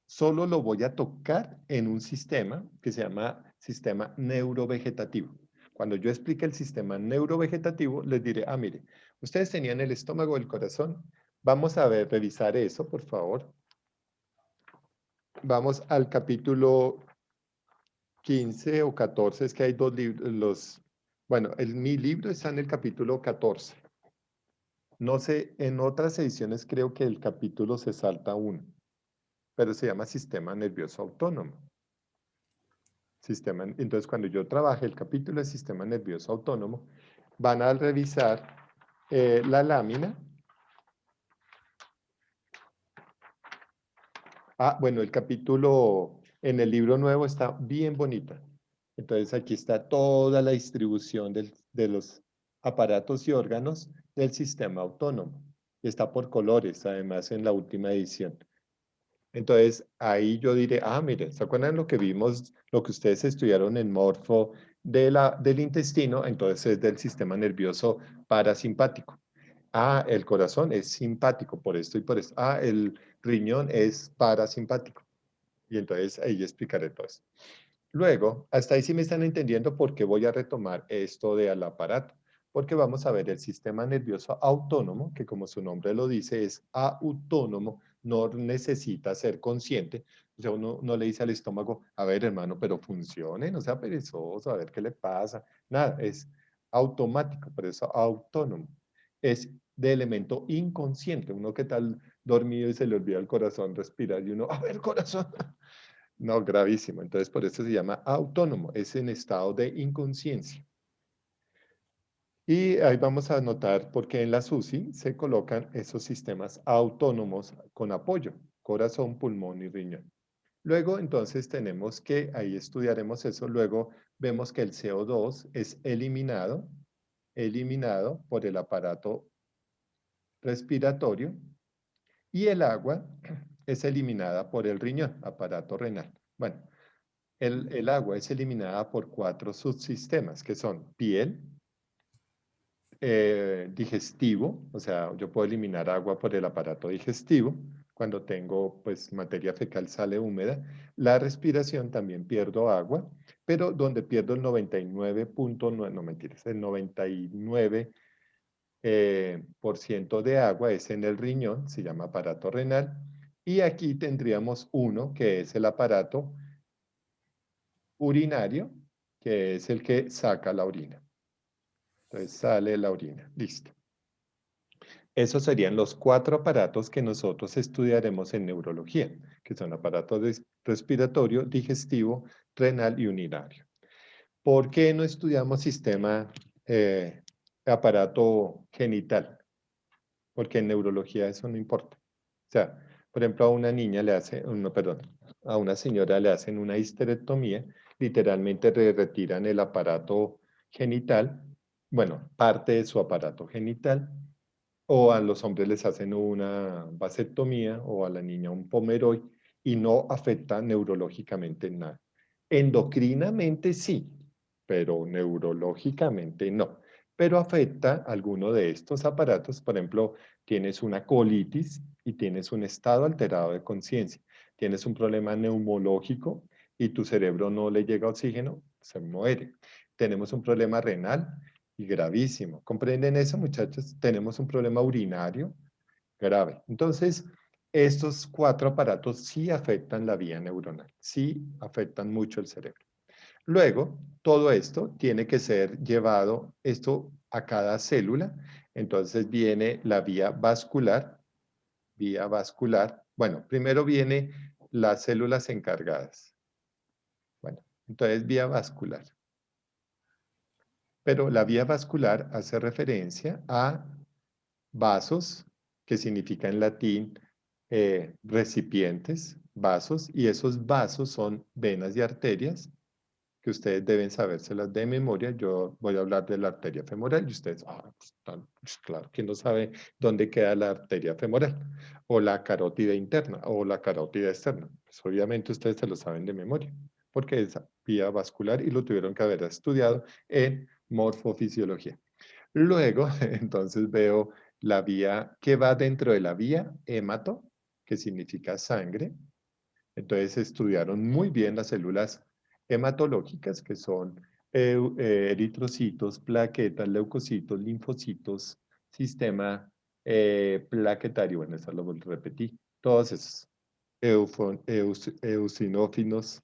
solo lo voy a tocar en un sistema que se llama sistema neurovegetativo. Cuando yo explique el sistema neurovegetativo, les diré, ah, mire, ustedes tenían el estómago, el corazón. Vamos a ver, revisar eso, por favor. Vamos al capítulo 15 o 14, es que hay dos libros, bueno, mi libro está en el capítulo 14. No sé, en otras ediciones creo que el capítulo se salta uno, pero se llama sistema nervioso autónomo. Entonces, cuando yo trabaje el capítulo de sistema nervioso autónomo, van a revisar la lámina. Ah, bueno, el capítulo en el libro nuevo está bien bonita. Entonces aquí está toda la distribución de los aparatos y órganos del sistema autónomo. Está por colores, además, en la última edición. Entonces ahí yo diré, ah, miren, ¿se acuerdan lo que vimos, lo que ustedes estudiaron en Morfo del intestino? Entonces es del sistema nervioso parasimpático. Ah, el corazón es simpático por esto y por esto. Ah, el riñón es parasimpático. Y entonces ahí explicaré todo eso. Luego, hasta ahí sí me están entendiendo por qué voy a retomar esto del aparato. Porque vamos a ver el sistema nervioso autónomo, que como su nombre lo dice, es autónomo, no necesita ser consciente. O sea, uno no le dice al estómago, a ver, hermano, pero funcione, no sea perezoso, a ver qué le pasa. Nada, es automático, por eso autónomo. Es de elemento inconsciente. Uno que tal dormido y se le olvida el corazón respirar y uno, a ver, corazón. No, gravísimo. Entonces, por eso se llama autónomo. Es en estado de inconsciencia. Y ahí vamos a notar por qué en la SUSI se colocan esos sistemas autónomos con apoyo, corazón, pulmón y riñón. Luego, entonces, tenemos que, ahí estudiaremos eso, luego vemos que el CO2 es eliminado por el aparato respiratorio y el agua es eliminada por el riñón, aparato renal. Bueno, el agua es eliminada por 4 subsistemas, que son piel, digestivo, o sea, yo puedo eliminar agua por el aparato digestivo, cuando tengo pues materia fecal sale húmeda. La respiración también pierdo agua, pero donde pierdo el 99.9, no mentiras, el 99 por ciento de agua es en el riñón, se llama aparato renal, y aquí tendríamos uno que es el aparato urinario, que es el que saca la orina. Entonces sale la orina, listo. Esos serían los 4 aparatos que nosotros estudiaremos en neurología, que son aparato respiratorio, digestivo, renal y urinario. ¿Por qué no estudiamos sistema aparato genital? Porque en neurología eso no importa. O sea, por ejemplo, a una niña le hacen, no, perdón, a una señora le hacen una histerectomía, literalmente le retiran el aparato genital, bueno, parte de su aparato genital, o a los hombres les hacen una vasectomía o a la niña un pomeroy y no afecta neurológicamente en nada. Endocrinamente sí, pero neurológicamente no. Pero afecta alguno de estos aparatos, por ejemplo, tienes una colitis y tienes un estado alterado de conciencia, tienes un problema neumológico y tu cerebro no le llega oxígeno, se muere. Tenemos un problema renal y gravísimo. ¿Comprenden eso, muchachos? Tenemos un problema urinario grave. Entonces, estos 4 aparatos sí afectan la vía neuronal, sí afectan mucho el cerebro. Luego, todo esto tiene que ser llevado esto a cada célula. Entonces viene la vía vascular. Bueno, primero viene las células encargadas. Bueno, entonces vía vascular. Pero la vía vascular hace referencia a vasos, que significa en latín recipientes, vasos, y esos vasos son venas y arterias que ustedes deben sabérselas de memoria. Yo voy a hablar de la arteria femoral y ustedes, pues claro, ¿quién no sabe dónde queda la arteria femoral? O la carótida interna o la carótida externa. Pues obviamente ustedes se lo saben de memoria, porque es vía vascular y lo tuvieron que haber estudiado en morfofisiología. Luego, entonces veo la vía que va dentro de la vía hemato, que significa sangre. Entonces estudiaron muy bien las células hematológicas, que son eritrocitos, plaquetas, leucocitos, linfocitos, sistema plaquetario. Bueno, eso lo repetí. Todos esos. Eosinófilos,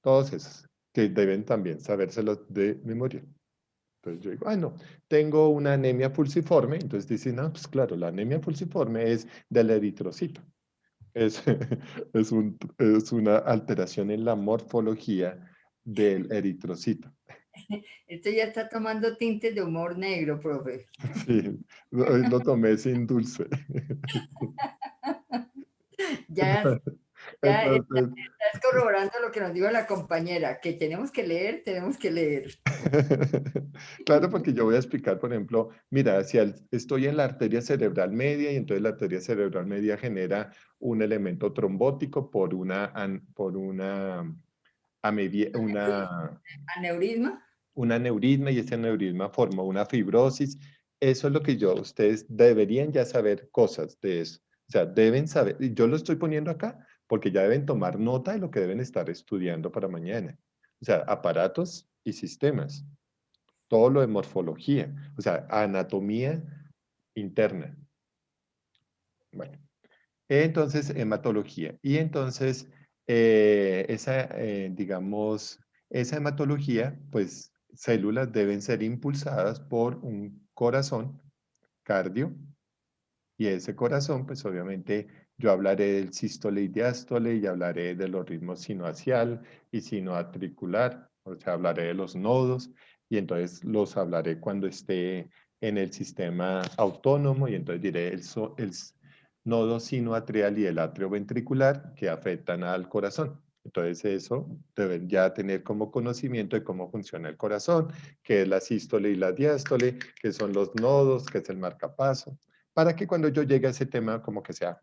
todos esos, que deben también sabérselos de memoria. Entonces yo digo, no, tengo una anemia falciforme. Entonces dicen, pues claro, la anemia falciforme es del eritrocito. Es, es una alteración en la morfología del eritrocito.
Esto ya está tomando tintes de humor negro, profe.
Sí, hoy lo tomé sin dulce.
Ya
Entonces,
estás corroborando lo que nos dijo la compañera, que tenemos que leer, tenemos que leer.
claro, porque yo voy a explicar, por ejemplo, mira, si estoy en la arteria cerebral media y entonces la arteria cerebral media genera un elemento trombótico por una
¿Aneurisma?
un aneurisma y ese aneurisma forma una fibrosis. Eso es lo que ustedes deberían ya saber cosas de eso. O sea, deben saber, y yo lo estoy poniendo acá porque ya deben tomar nota de lo que deben estar estudiando para mañana. O sea, aparatos y sistemas. Todo lo de morfología, o sea, anatomía interna. Bueno, entonces, hematología. Y entonces, digamos, esa hematología, pues, células deben ser impulsadas por un corazón, cardio, y ese corazón, pues, obviamente, yo hablaré del sístole y diástole, y hablaré de los ritmos sinoaxial y sinoatricular, o sea, hablaré de los nodos, y entonces los hablaré cuando esté en el sistema autónomo, y entonces diré el nodo sinoatrial y el atrio ventricular que afectan al corazón. Entonces eso deben ya tener como conocimiento de cómo funciona el corazón, qué es la sístole y la diástole, qué son los nodos, qué es el marcapaso, para que cuando yo llegue a ese tema como que sea,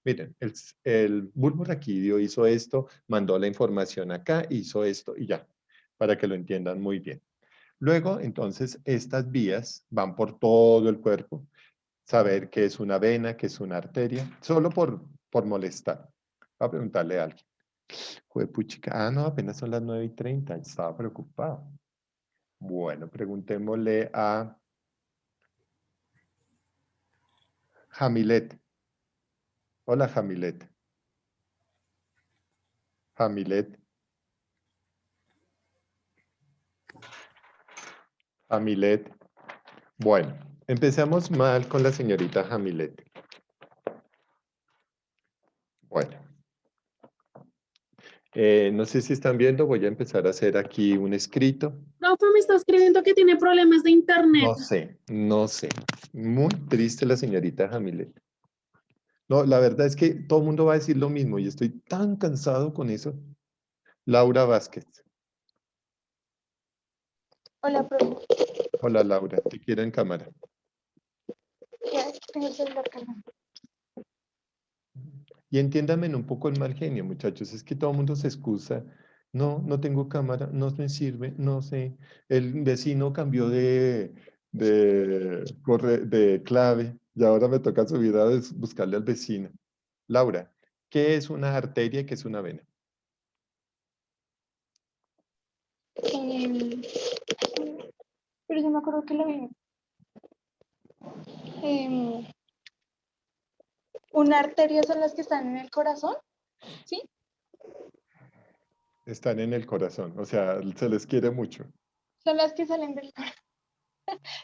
miren, el bulbo raquídeo hizo esto, mandó la información acá, hizo esto y ya, para que lo entiendan muy bien. Luego, entonces, estas vías van por todo el cuerpo, saber qué es una vena, qué es una arteria, solo por molestar. Voy a preguntarle a alguien. Juepuchica, no, apenas son las 9:30, estaba preocupado. Bueno, preguntémosle a Jamilet. Hola, Jamilet. Jamilet. Jamilet. Bueno, empecemos mal con la señorita Jamilet. Bueno. No sé si están viendo, voy a empezar a hacer aquí un escrito.
Profe, me está escribiendo que tiene problemas de internet.
No sé. Muy triste la señorita Jamilet. No, la verdad es que todo el mundo va a decir lo mismo y estoy tan cansado con eso. Laura Vázquez.
Hola, profe.
Hola, Laura. Te quiero en cámara.
Ya, es que tengo el celular cargando.
Y entiéndame un poco el mal genio, muchachos. Es que todo el mundo se excusa. No, no tengo cámara, no me sirve, no sé. El vecino cambió de clave y ahora me toca subir a buscarle al vecino. Laura, ¿qué es una arteria y qué es una vena?
Pero yo me acuerdo que lo vi. Una arteria son las que están en el corazón, ¿sí?
Están en el corazón, o sea, se les quiere mucho.
Son las que salen del corazón.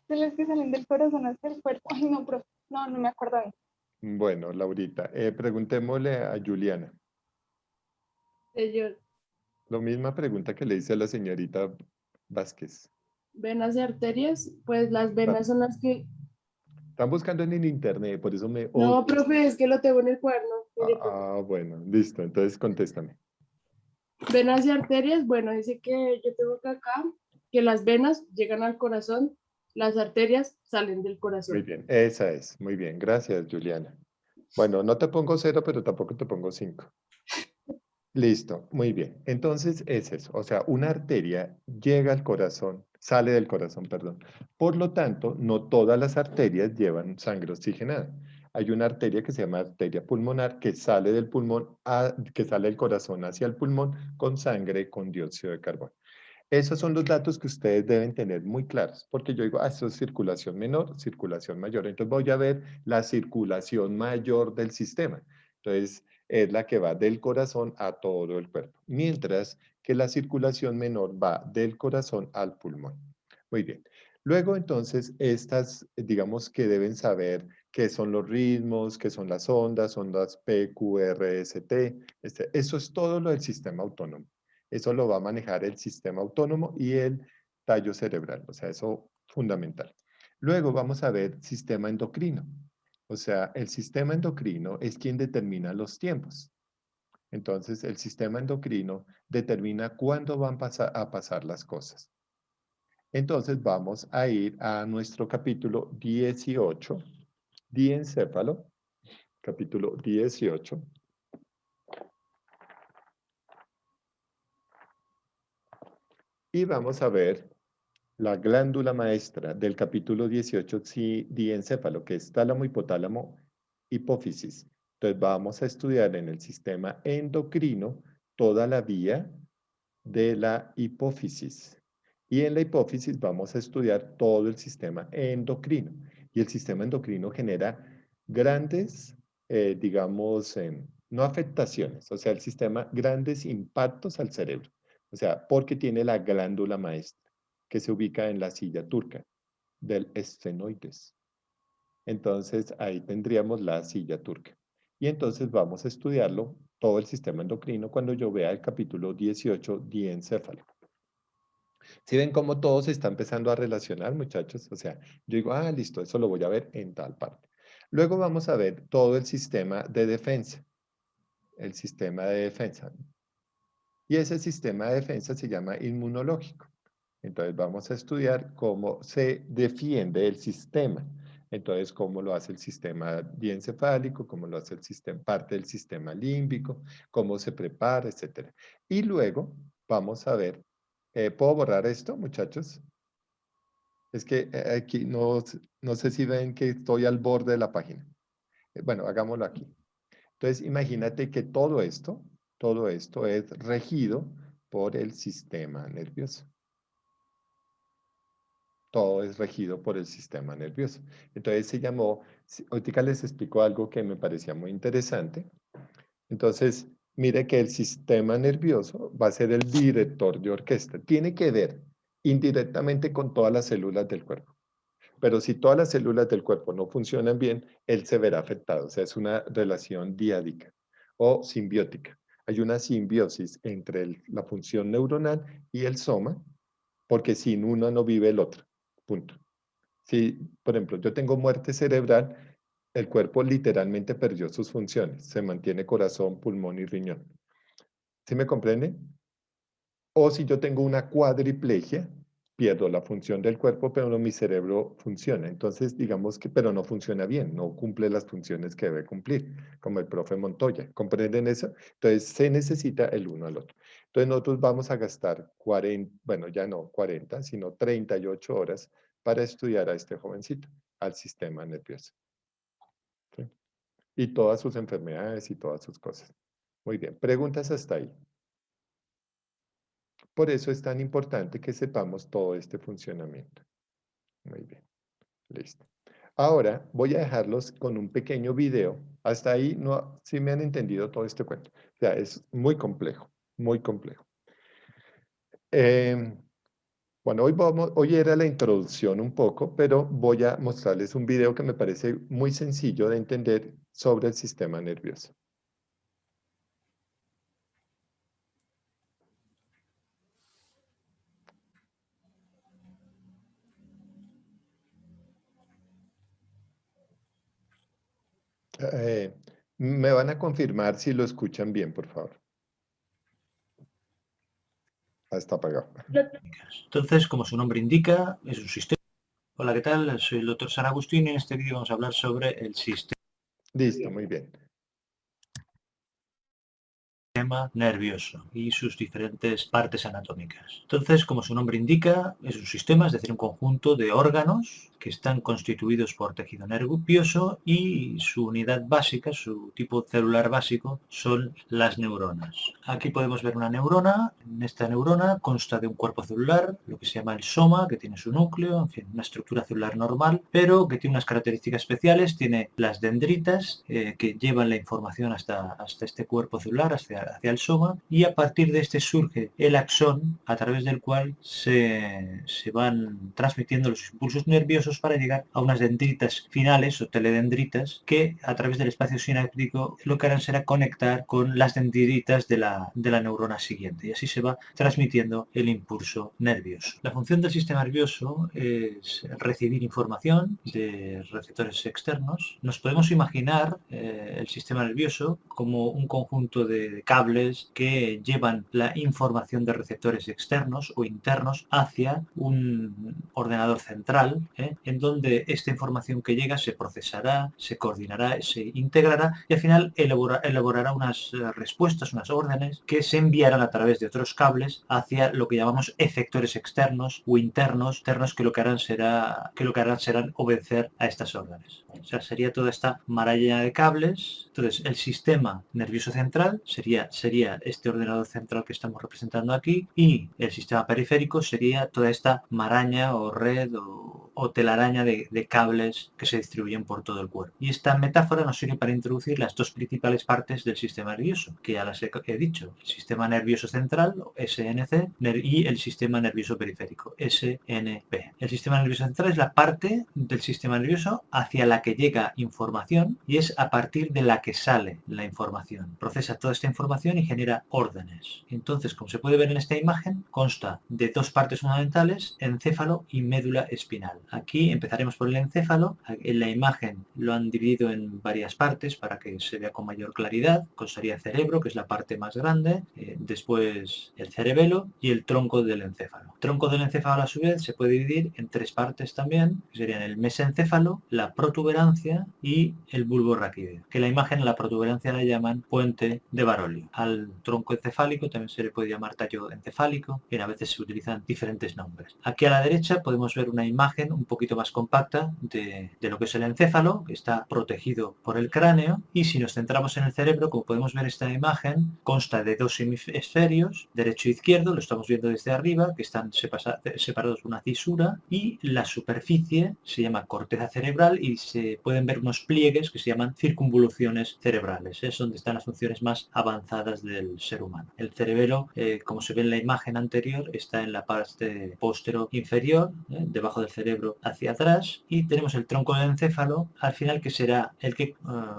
Son las que salen del corazón hacia el cuerpo. Ay, no, profe. No me acuerdo bien.
Bueno, Laurita, preguntémosle a Juliana.
Señor,
Lo misma pregunta que le hice a la señorita Vázquez.
venas y arterias, pues las venas son las que...
Están buscando en el internet, por eso me
No,
odio.
profe, es que lo tengo en el cuaderno. Mire, profe.
Bueno, listo, entonces contéstame.
Venas y arterias, bueno, dice que yo tengo acá que las venas llegan al corazón, las arterias salen del
Muy
corazón.
bien, esa es. Muy bien, gracias, Juliana. Bueno, no te pongo 0, pero tampoco te pongo 5. Listo, muy bien. Entonces es eso. O sea, una arteria llega al corazón, sale del corazón, perdón. Por lo tanto, no todas las arterias llevan sangre oxigenada. Hay una arteria que se llama arteria pulmonar que sale del pulmón, que sale del corazón hacia el pulmón con sangre con dióxido de carbono. Esos son los datos que ustedes deben tener muy claros, porque yo digo, esto es circulación menor, circulación mayor. Entonces voy a ver la circulación mayor del sistema. Entonces, es la que va del corazón a todo el cuerpo, mientras que la circulación menor va del corazón al pulmón. Muy bien. Luego, entonces, estas, digamos que deben saber qué son los ritmos, qué son las ondas P, Q, R, S, T. Eso es todo lo del sistema autónomo. Eso lo va a manejar el sistema autónomo y el tallo cerebral, o sea, eso fundamental. Luego vamos a ver sistema endocrino. O sea, el sistema endocrino es quien determina los tiempos. Entonces, el sistema endocrino determina cuándo van a pasar las cosas. Entonces, vamos a ir a nuestro capítulo 18, diencéfalo, capítulo 18. Y vamos a ver la glándula maestra del capítulo 18 diencéfalo, que es tálamo, hipotálamo, hipófisis. Entonces vamos a estudiar en el sistema endocrino toda la vía de la hipófisis. Y en la hipófisis vamos a estudiar todo el sistema endocrino. Y el sistema endocrino genera grandes, digamos, no afectaciones, o sea, el sistema, grandes impactos al cerebro. O sea, porque tiene la glándula maestra que se ubica en la silla turca del esfenoides. Entonces, ahí tendríamos la silla turca. Y entonces vamos a estudiarlo, todo el sistema endocrino, cuando yo vea el capítulo 18, diencéfalo. ¿Sí ven cómo todo se está empezando a relacionar, muchachos? O sea, yo digo, listo, eso lo voy a ver en tal parte. Luego vamos a ver todo el sistema de defensa. El sistema de defensa. Y ese sistema de defensa se llama inmunológico. Entonces vamos a estudiar cómo se defiende el sistema. Entonces, cómo lo hace el sistema diencefálico, cómo lo hace el sistema, parte del sistema límbico, cómo se prepara, etc. Y luego vamos a ver, ¿puedo borrar esto, muchachos? Es que aquí no sé si ven que estoy al borde de la página. Bueno, hagámoslo aquí. Entonces, imagínate que todo esto es regido por el sistema nervioso. Todo es regido por el sistema nervioso. Entonces se llamó, ahorita les explico algo que me parecía muy interesante. Entonces, mire que el sistema nervioso va a ser el director de orquesta. Tiene que ver indirectamente con todas las células del cuerpo. Pero si todas las células del cuerpo no funcionan bien, él se verá afectado. O sea, es una relación diádica o simbiótica. Hay una simbiosis entre la función neuronal y el soma, porque sin uno no vive el otro. Punto. Si, por ejemplo, yo tengo muerte cerebral, el cuerpo literalmente perdió sus funciones. Se mantiene corazón, pulmón y riñón. ¿Sí me comprenden? O si yo tengo una cuadriplegia, pierdo la función del cuerpo, pero no mi cerebro funciona. Entonces, digamos que, pero no funciona bien, no cumple las funciones que debe cumplir, como el profe Montoya. ¿Comprenden eso? Entonces, se necesita el uno al otro. Entonces, nosotros vamos a gastar 40, bueno, ya no 40, sino 38 horas para estudiar a este jovencito, al sistema nervioso. ¿Sí? Y todas sus enfermedades y todas sus cosas. Muy bien, preguntas hasta ahí. Por eso es tan importante que sepamos todo este funcionamiento. Muy bien, listo. Ahora voy a dejarlos con un pequeño video. Hasta ahí no, sí me han entendido todo este cuento. O sea, es muy complejo, muy complejo. Bueno, hoy era la introducción un poco, pero voy a mostrarles un video que me parece muy sencillo de entender sobre el sistema nervioso. Me van a confirmar si lo escuchan bien, por favor. está apagado.
Entonces, como su nombre indica, es un sistema. Hola, ¿qué tal? Soy el doctor San Agustín y en este vídeo vamos a hablar sobre el sistema
Listo, muy bien.
nervioso y sus diferentes partes anatómicas. Entonces, como su nombre indica, es un sistema, es decir, un conjunto de órganos que están constituidos por tejido nervioso y su unidad básica, su tipo celular básico, son las neuronas. Aquí podemos ver una neurona. En esta neurona consta de un cuerpo celular, lo que se llama el soma, que tiene su núcleo, en fin, una estructura celular normal, pero que tiene unas características especiales. Tiene las dendritas que llevan la información hasta este cuerpo celular, hacia el soma, y a partir de este surge el axón, a través del cual se van transmitiendo los impulsos nerviosos para llegar a unas dendritas finales o teledendritas que a través del espacio sináptico lo que harán será conectar con las dendritas de la neurona siguiente, y así se va transmitiendo el impulso nervioso. La función del sistema nervioso es recibir información de receptores externos. Nos podemos imaginar el sistema nervioso como un conjunto de cables que llevan la información de receptores externos o internos hacia un ordenador central, en donde esta información que llega se procesará, se coordinará, se integrará y al final elaborará unas respuestas, unas órdenes que se enviarán a través de otros cables hacia lo que llamamos efectores externos o internos que lo que harán serán obedecer a estas órdenes. O sea, sería toda esta maraña de cables. Entonces, el sistema nervioso central sería este ordenador central que estamos representando aquí, y el sistema periférico sería toda esta maraña o red o telaraña de cables que se distribuyen por todo el cuerpo. Y esta metáfora nos sirve para introducir las dos principales partes del sistema nervioso, que ya las he dicho: el sistema nervioso central, SNC, y el sistema nervioso periférico, SNP. El sistema nervioso central es la parte del sistema nervioso hacia la que llega información y es a partir de la que sale la información. Procesa toda esta información y genera órdenes. Entonces, como se puede ver en esta imagen, consta de dos partes fundamentales: encéfalo y médula espinal. Aquí empezaremos por el encéfalo. En la imagen lo han dividido en varias partes para que se vea con mayor claridad. Constaría el cerebro, que es la parte más grande, después el cerebelo y el tronco del encéfalo. El tronco del encéfalo, a su vez, se puede dividir en tres partes también, que serían el mesencéfalo, la protuberancia y el bulbo raquídeo, que en la imagen la protuberancia la llaman puente de Barolio. Al tronco encefálico también se le puede llamar tallo encefálico, y a veces se utilizan diferentes nombres. Aquí a la derecha podemos ver una imagen un poquito más compacta de lo que es el encéfalo, que está protegido por el cráneo, y si nos centramos en el cerebro, como podemos ver, esta imagen consta de dos hemisferios, derecho e izquierdo, lo estamos viendo desde arriba, que están separados por una cisura, y la superficie se llama corteza cerebral y se pueden ver unos pliegues que se llaman circunvoluciones cerebrales. Es donde están las funciones más avanzadas del ser humano. El cerebelo, como se ve en la imagen anterior, está en la parte postero inferior, debajo del cerebro hacia atrás, y tenemos el tronco del encéfalo al final, que será el que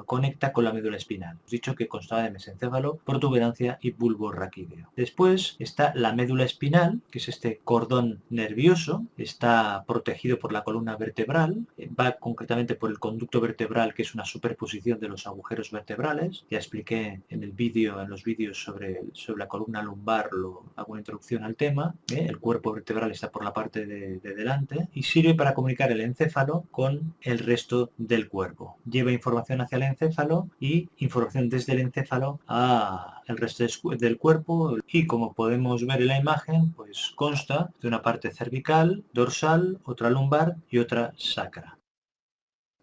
conecta con la médula espinal. Hemos dicho que constaba de mesencéfalo, protuberancia y bulbo raquídeo. Después está la médula espinal, que es este cordón nervioso, está protegido por la columna vertebral, va concretamente por el conducto vertebral, que es una superposición de los agujeros vertebrales. Ya expliqué en los vídeos sobre la columna lumbar, hago una introducción al tema. El cuerpo vertebral está por la parte de delante y sirve para comunicar el encéfalo con el resto del cuerpo. Lleva información hacia el encéfalo y información desde el encéfalo a el resto del cuerpo, y como podemos ver en la imagen, pues consta de una parte cervical, dorsal, otra lumbar y otra sacra.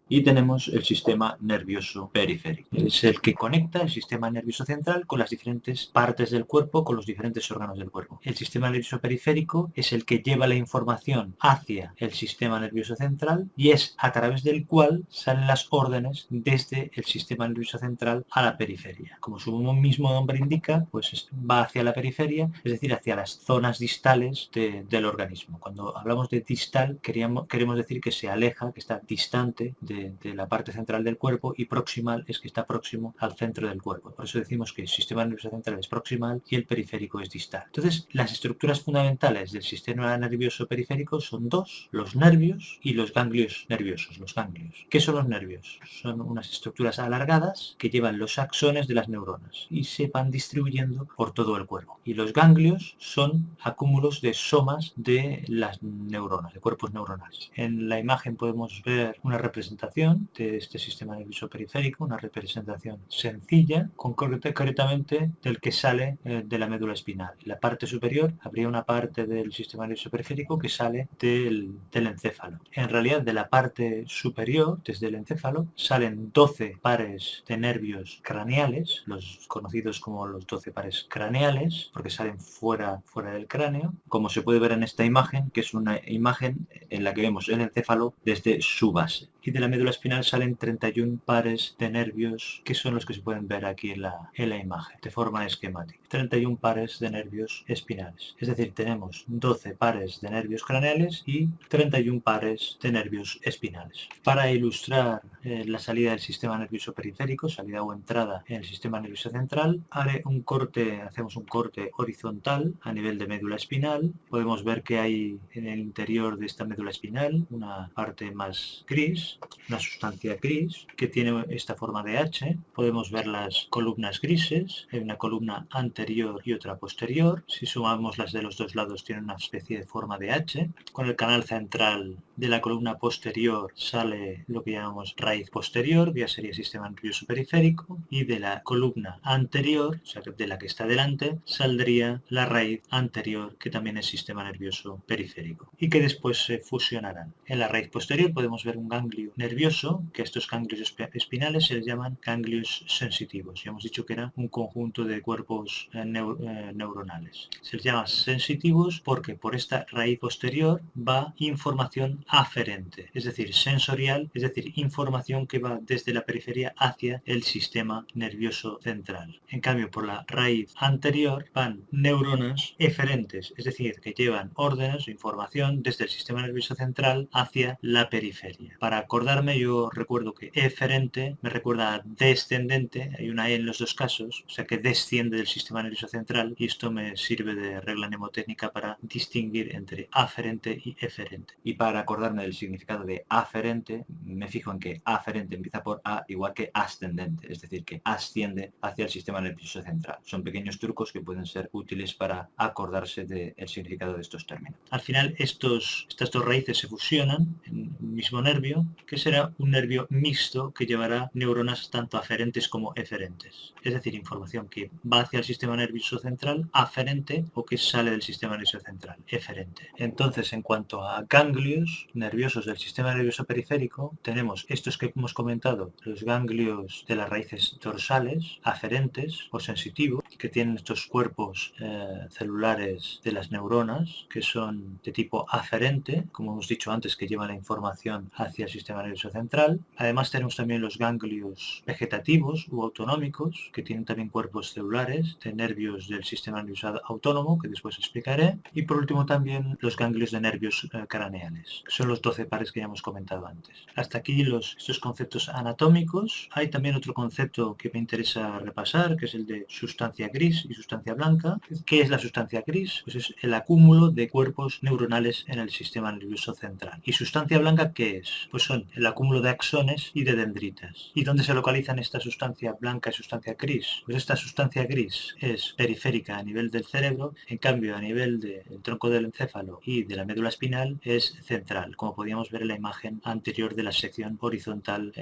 Y tenemos el sistema nervioso periférico. Es el que conecta el sistema nervioso central con las diferentes partes del cuerpo, con los diferentes órganos del cuerpo. El sistema nervioso periférico es el que lleva la información hacia el sistema nervioso central y es a través del cual salen las órdenes desde el sistema nervioso central a la periferia. Como su mismo nombre indica, pues va hacia la periferia, es decir, hacia las zonas distales del organismo. Cuando hablamos de distal, queremos decir que se aleja, que está distante de de la parte central del cuerpo, y proximal es que está próximo al centro del cuerpo. Por eso decimos que el sistema nervioso central es proximal y el periférico es distal. Entonces, las estructuras fundamentales del sistema nervioso periférico son dos: los nervios y los ganglios nerviosos. Los ganglios. ¿Qué son los nervios? Son unas estructuras alargadas que llevan los axones de las neuronas y se van distribuyendo por todo el cuerpo. Y los ganglios son acúmulos de somas de las neuronas, de cuerpos neuronales. En la imagen podemos ver una representación de este sistema nervioso periférico, una representación sencilla, concretamente del que sale de la médula espinal. En la parte superior habría una parte del sistema nervioso periférico que sale del encéfalo. En realidad, de la parte superior, desde el encéfalo, salen 12 pares de nervios craneales, los conocidos como los 12 pares craneales, porque salen fuera del cráneo, como se puede ver en esta imagen, que es una imagen en la que vemos el encéfalo desde su base. Y de la médula espinal salen 31 pares de nervios, que son los que se pueden ver aquí en la imagen, de forma esquemática. 31 pares de nervios espinales. Es decir, tenemos 12 pares de nervios craneales y 31 pares de nervios espinales. Para ilustrar la salida del sistema nervioso periférico, salida o entrada en el sistema nervioso central, hacemos un corte horizontal a nivel de médula espinal. Podemos ver que hay en el interior de esta médula espinal una parte más gris, una sustancia gris que tiene esta forma de H. Podemos ver las columnas grises, hay una columna anterior y otra posterior. Si sumamos las de los dos lados, tienen una especie de forma de H. Con el canal central de la columna posterior sale lo que llamamos raíz posterior, ya sería sistema nervioso periférico, y de la columna anterior, o sea, de la que está delante, saldría la raíz anterior, que también es sistema nervioso periférico, y que después se fusionarán. En la raíz posterior podemos ver un ganglio nervioso, que a estos ganglios espinales se les llaman ganglios sensitivos. Ya hemos dicho que era un conjunto de cuerpos neuronales. Se les llama sensitivos porque por esta raíz posterior va información aferente, es decir, sensorial, es decir, información que va desde la periferia hacia el sistema nervioso central. En cambio, por la raíz anterior van neuronas eferentes, es decir, que llevan órdenes o información desde el sistema nervioso central hacia la periferia. Para acordarme, yo recuerdo que eferente me recuerda a descendente, hay una E en los dos casos, o sea que desciende del sistema nervioso central, y esto me sirve de regla mnemotécnica para distinguir entre aferente y eferente. Y para acordarme del significado de aferente, me fijo en que aferente empieza por A, igual que ascendente, es decir, que asciende hacia el sistema nervioso central. Son pequeños trucos que pueden ser útiles para acordarse del significado de estos términos. Al final, estas dos raíces se fusionan en un mismo nervio, que será un nervio mixto que llevará neuronas tanto aferentes como eferentes. Es decir, información que va hacia el sistema nervioso central, aferente, o que sale del sistema nervioso central, eferente. Entonces, en cuanto a ganglios nerviosos del sistema nervioso periférico, tenemos estos que hemos comentado, los ganglios de las raíces dorsales, aferentes o sensitivos, que tienen estos cuerpos celulares de las neuronas, que son de tipo aferente, como hemos dicho antes, que llevan la información hacia el sistema nervioso central. Además tenemos también los ganglios vegetativos u autonómicos, que tienen también cuerpos celulares de nervios del sistema nervioso autónomo, que después explicaré. Y por último también los ganglios de nervios craneales, que son los 12 pares que ya hemos comentado antes. Hasta aquí estos conceptos anatómicos. Hay también otro concepto que me interesa repasar, que es el de sustancia gris y sustancia blanca. ¿Qué es la sustancia gris? Pues es el acúmulo de cuerpos neuronales en el sistema nervioso central. ¿Y sustancia blanca qué es? Pues son el acúmulo de axones y de dendritas. ¿Y dónde se localizan esta sustancia blanca y sustancia gris? Pues esta sustancia gris es periférica a nivel del cerebro, en cambio a nivel del tronco del encéfalo y de la médula espinal es central, como podíamos ver en la imagen anterior de la sección horizontal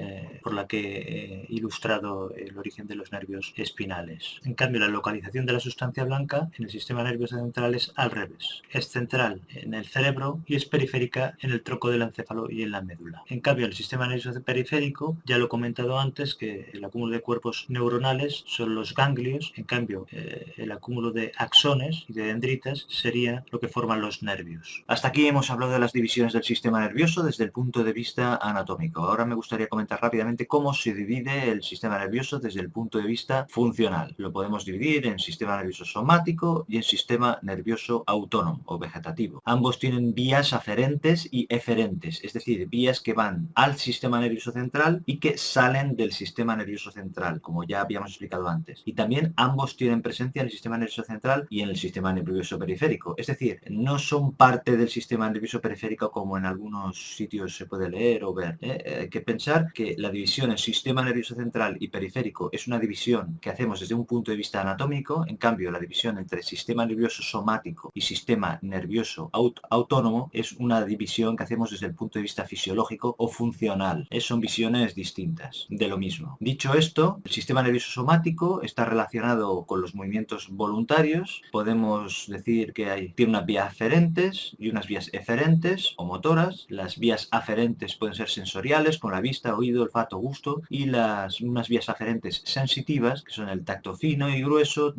por la que he ilustrado el origen de los nervios espinales. En cambio, la localización de la sustancia blanca en el sistema nervioso central es al revés. Es central en el cerebro y es periférica en el tronco del encéfalo y en la médula. En cambio, el sistema nervioso periférico, ya lo he comentado antes, que el acúmulo de cuerpos neuronales son los ganglios, en cambio, el acúmulo de axones y de dendritas sería lo que forman los nervios. Hasta aquí hemos hablado de las divisiones del sistema nervioso desde el punto de vista anatómico. Ahora me gustaría comentar rápidamente cómo se divide el sistema nervioso desde el punto de vista funcional. Lo podemos dividir en sistema nervioso somático y en sistema nervioso autónomo o vegetativo. Ambos tienen vías aferentes y eferentes, es decir, vías que van entran al sistema nervioso central y que salen del sistema nervioso central, como ya habíamos explicado antes. Y también ambos tienen presencia en el sistema nervioso central y en el sistema nervioso periférico. Es decir, no son parte del sistema nervioso periférico como en algunos sitios se puede leer o ver. Hay que pensar que la división en sistema nervioso central y periférico es una división que hacemos desde un punto de vista anatómico. En cambio, la división entre sistema nervioso somático y sistema nervioso autónomo es una división que hacemos desde el punto de vista fisiológico o funcional. Son visiones distintas de lo mismo. Dicho esto, el sistema nervioso somático está relacionado con los movimientos voluntarios. Podemos decir que tiene unas vías aferentes y unas vías eferentes o motoras. Las vías aferentes pueden ser sensoriales, con la vista, oído, olfato, gusto, y unas vías aferentes sensitivas, que son el tacto fino y grueso,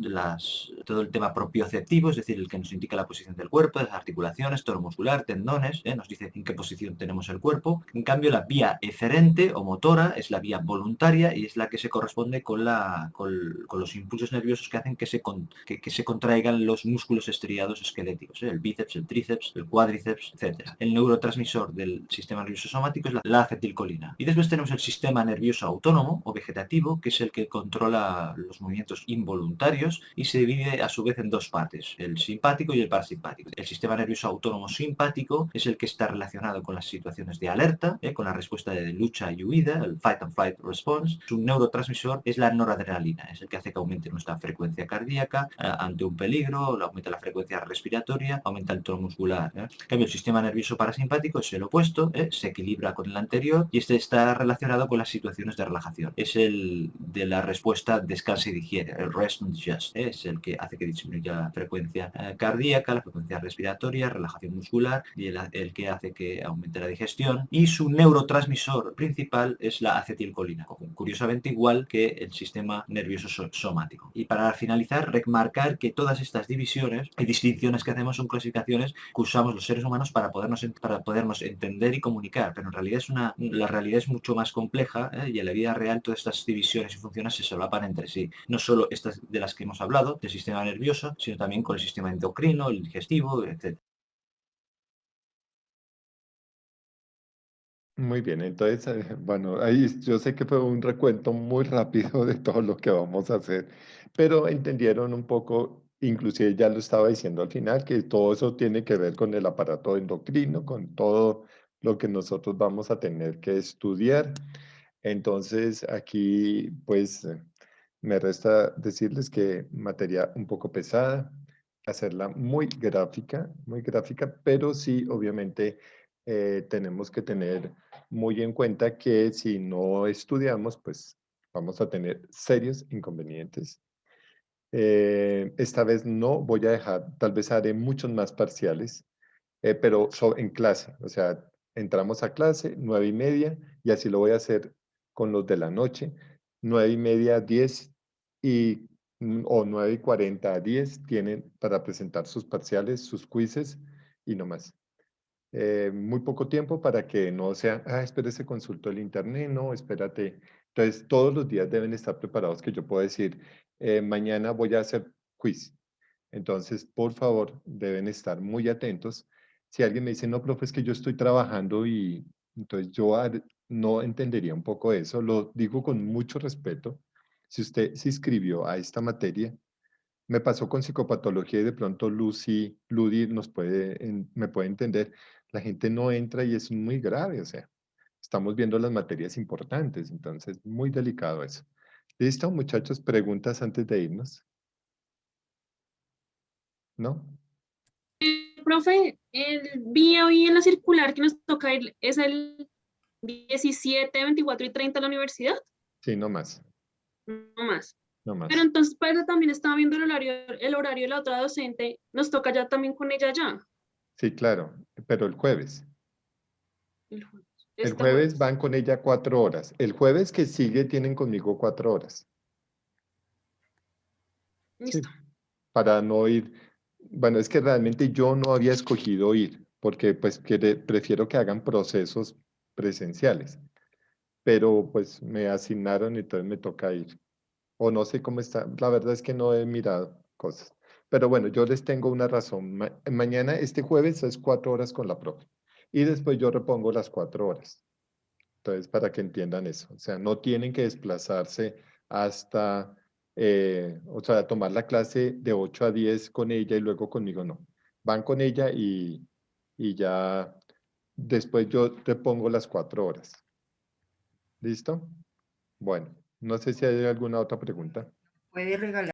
todo el tema propioceptivo, es decir, el que nos indica la posición del cuerpo, las articulaciones, tono muscular, tendones, nos dice en qué posición tenemos el cuerpo. En cambio, la vía eferente o motora es la vía voluntaria y es la que se corresponde con los impulsos nerviosos que hacen que se contraigan los músculos estriados esqueléticos, el bíceps, el tríceps, el cuádriceps, etc. El neurotransmisor del sistema nervioso somático es la acetilcolina. Y después tenemos el sistema nervioso autónomo o vegetativo, que es el que controla los movimientos involuntarios y se divide a su vez en dos partes, el simpático y el parasimpático. El sistema nervioso autónomo simpático es el que está relacionado con las situaciones de alerta, con la respuesta de lucha y huida, el fight and flight response. Su neurotransmisor es la noradrenalina, es el que hace que aumente nuestra frecuencia cardíaca ante un peligro, aumenta la frecuencia respiratoria, aumenta el tono muscular. En cambio, el sistema nervioso parasimpático es el opuesto, se equilibra con el anterior y este está relacionado con las situaciones de relajación. Es el de la respuesta descansa y digiere, el rest and digest, es el que hace que disminuya la frecuencia cardíaca, la frecuencia respiratoria, relajación muscular y el que hace que aumente la digestión. Y su neurotransmisor principal es la acetilcolina, curiosamente igual que el sistema nervioso somático. Y para finalizar, remarcar que todas estas divisiones y distinciones que hacemos son clasificaciones que usamos los seres humanos para podernos entender y comunicar, pero en realidad la realidad es mucho más compleja, y en la vida real todas estas divisiones y funciones se solapan entre sí. No solo estas de las que hemos hablado, del sistema nervioso, sino también con el sistema endocrino, el digestivo, etc.
Muy bien, entonces, bueno, ahí yo sé que fue un recuento muy rápido de todo lo que vamos a hacer, pero entendieron un poco, inclusive ya lo estaba diciendo al final, que todo eso tiene que ver con el aparato endocrino, con todo lo que nosotros vamos a tener que estudiar. Entonces, aquí, pues, me resta decirles que materia un poco pesada, hacerla muy gráfica, pero sí, obviamente, tenemos que tener muy en cuenta que si no estudiamos, pues vamos a tener serios inconvenientes. Esta vez no voy a dejar, tal vez haré muchos más parciales, pero en clase, o sea, entramos a clase 9:30 y así lo voy a hacer con los de la noche, 9:30 a 10 o 9:40 a 10 tienen para presentar sus parciales, sus quizzes y no más. Muy poco tiempo para que no sea, espérese, consulto el internet, no, espérate. Entonces, todos los días deben estar preparados que yo pueda decir, mañana voy a hacer quiz. Entonces, por favor, deben estar muy atentos. Si alguien me dice, no, profe, es que yo estoy trabajando y entonces no entendería un poco eso, lo digo con mucho respeto. Si usted se inscribió a esta materia, me pasó con psicopatología y de pronto Ludi me puede entender. La gente no entra y es muy grave, o sea, estamos viendo las materias importantes, entonces muy delicado eso. ¿Listo, muchachos? ¿Preguntas antes de irnos? ¿No?
Profe, vi hoy en la circular que nos toca ir, es el 17, 24 y 30 a la universidad.
Sí, no más.
No más.
No más.
Pero entonces, pero también estaba viendo el horario de la otra docente, nos toca ya también con ella ya.
Sí, claro, pero el jueves.
El jueves.
El
Este
jueves
jueves.
van con ella 4 horas. El jueves que sigue tienen conmigo 4 horas. Sí,
Listo.
para no ir. Bueno, es que realmente yo no había escogido ir, porque pues prefiero que hagan procesos presenciales, pero pues me asignaron y entonces me toca ir. O no sé cómo está, la verdad es que no he mirado cosas. Pero bueno, yo les tengo una razón. Mañana, este jueves, es 4 horas con la profe. Y después yo repongo las 4 horas. Entonces, para que entiendan eso. O sea, no tienen que desplazarse hasta, o sea, tomar la clase de 8 a 10 con ella y luego conmigo, no. Van con ella y ya después yo te pongo las 4 horas. ¿Listo? Bueno, no sé si hay alguna otra pregunta.
Puede regalar.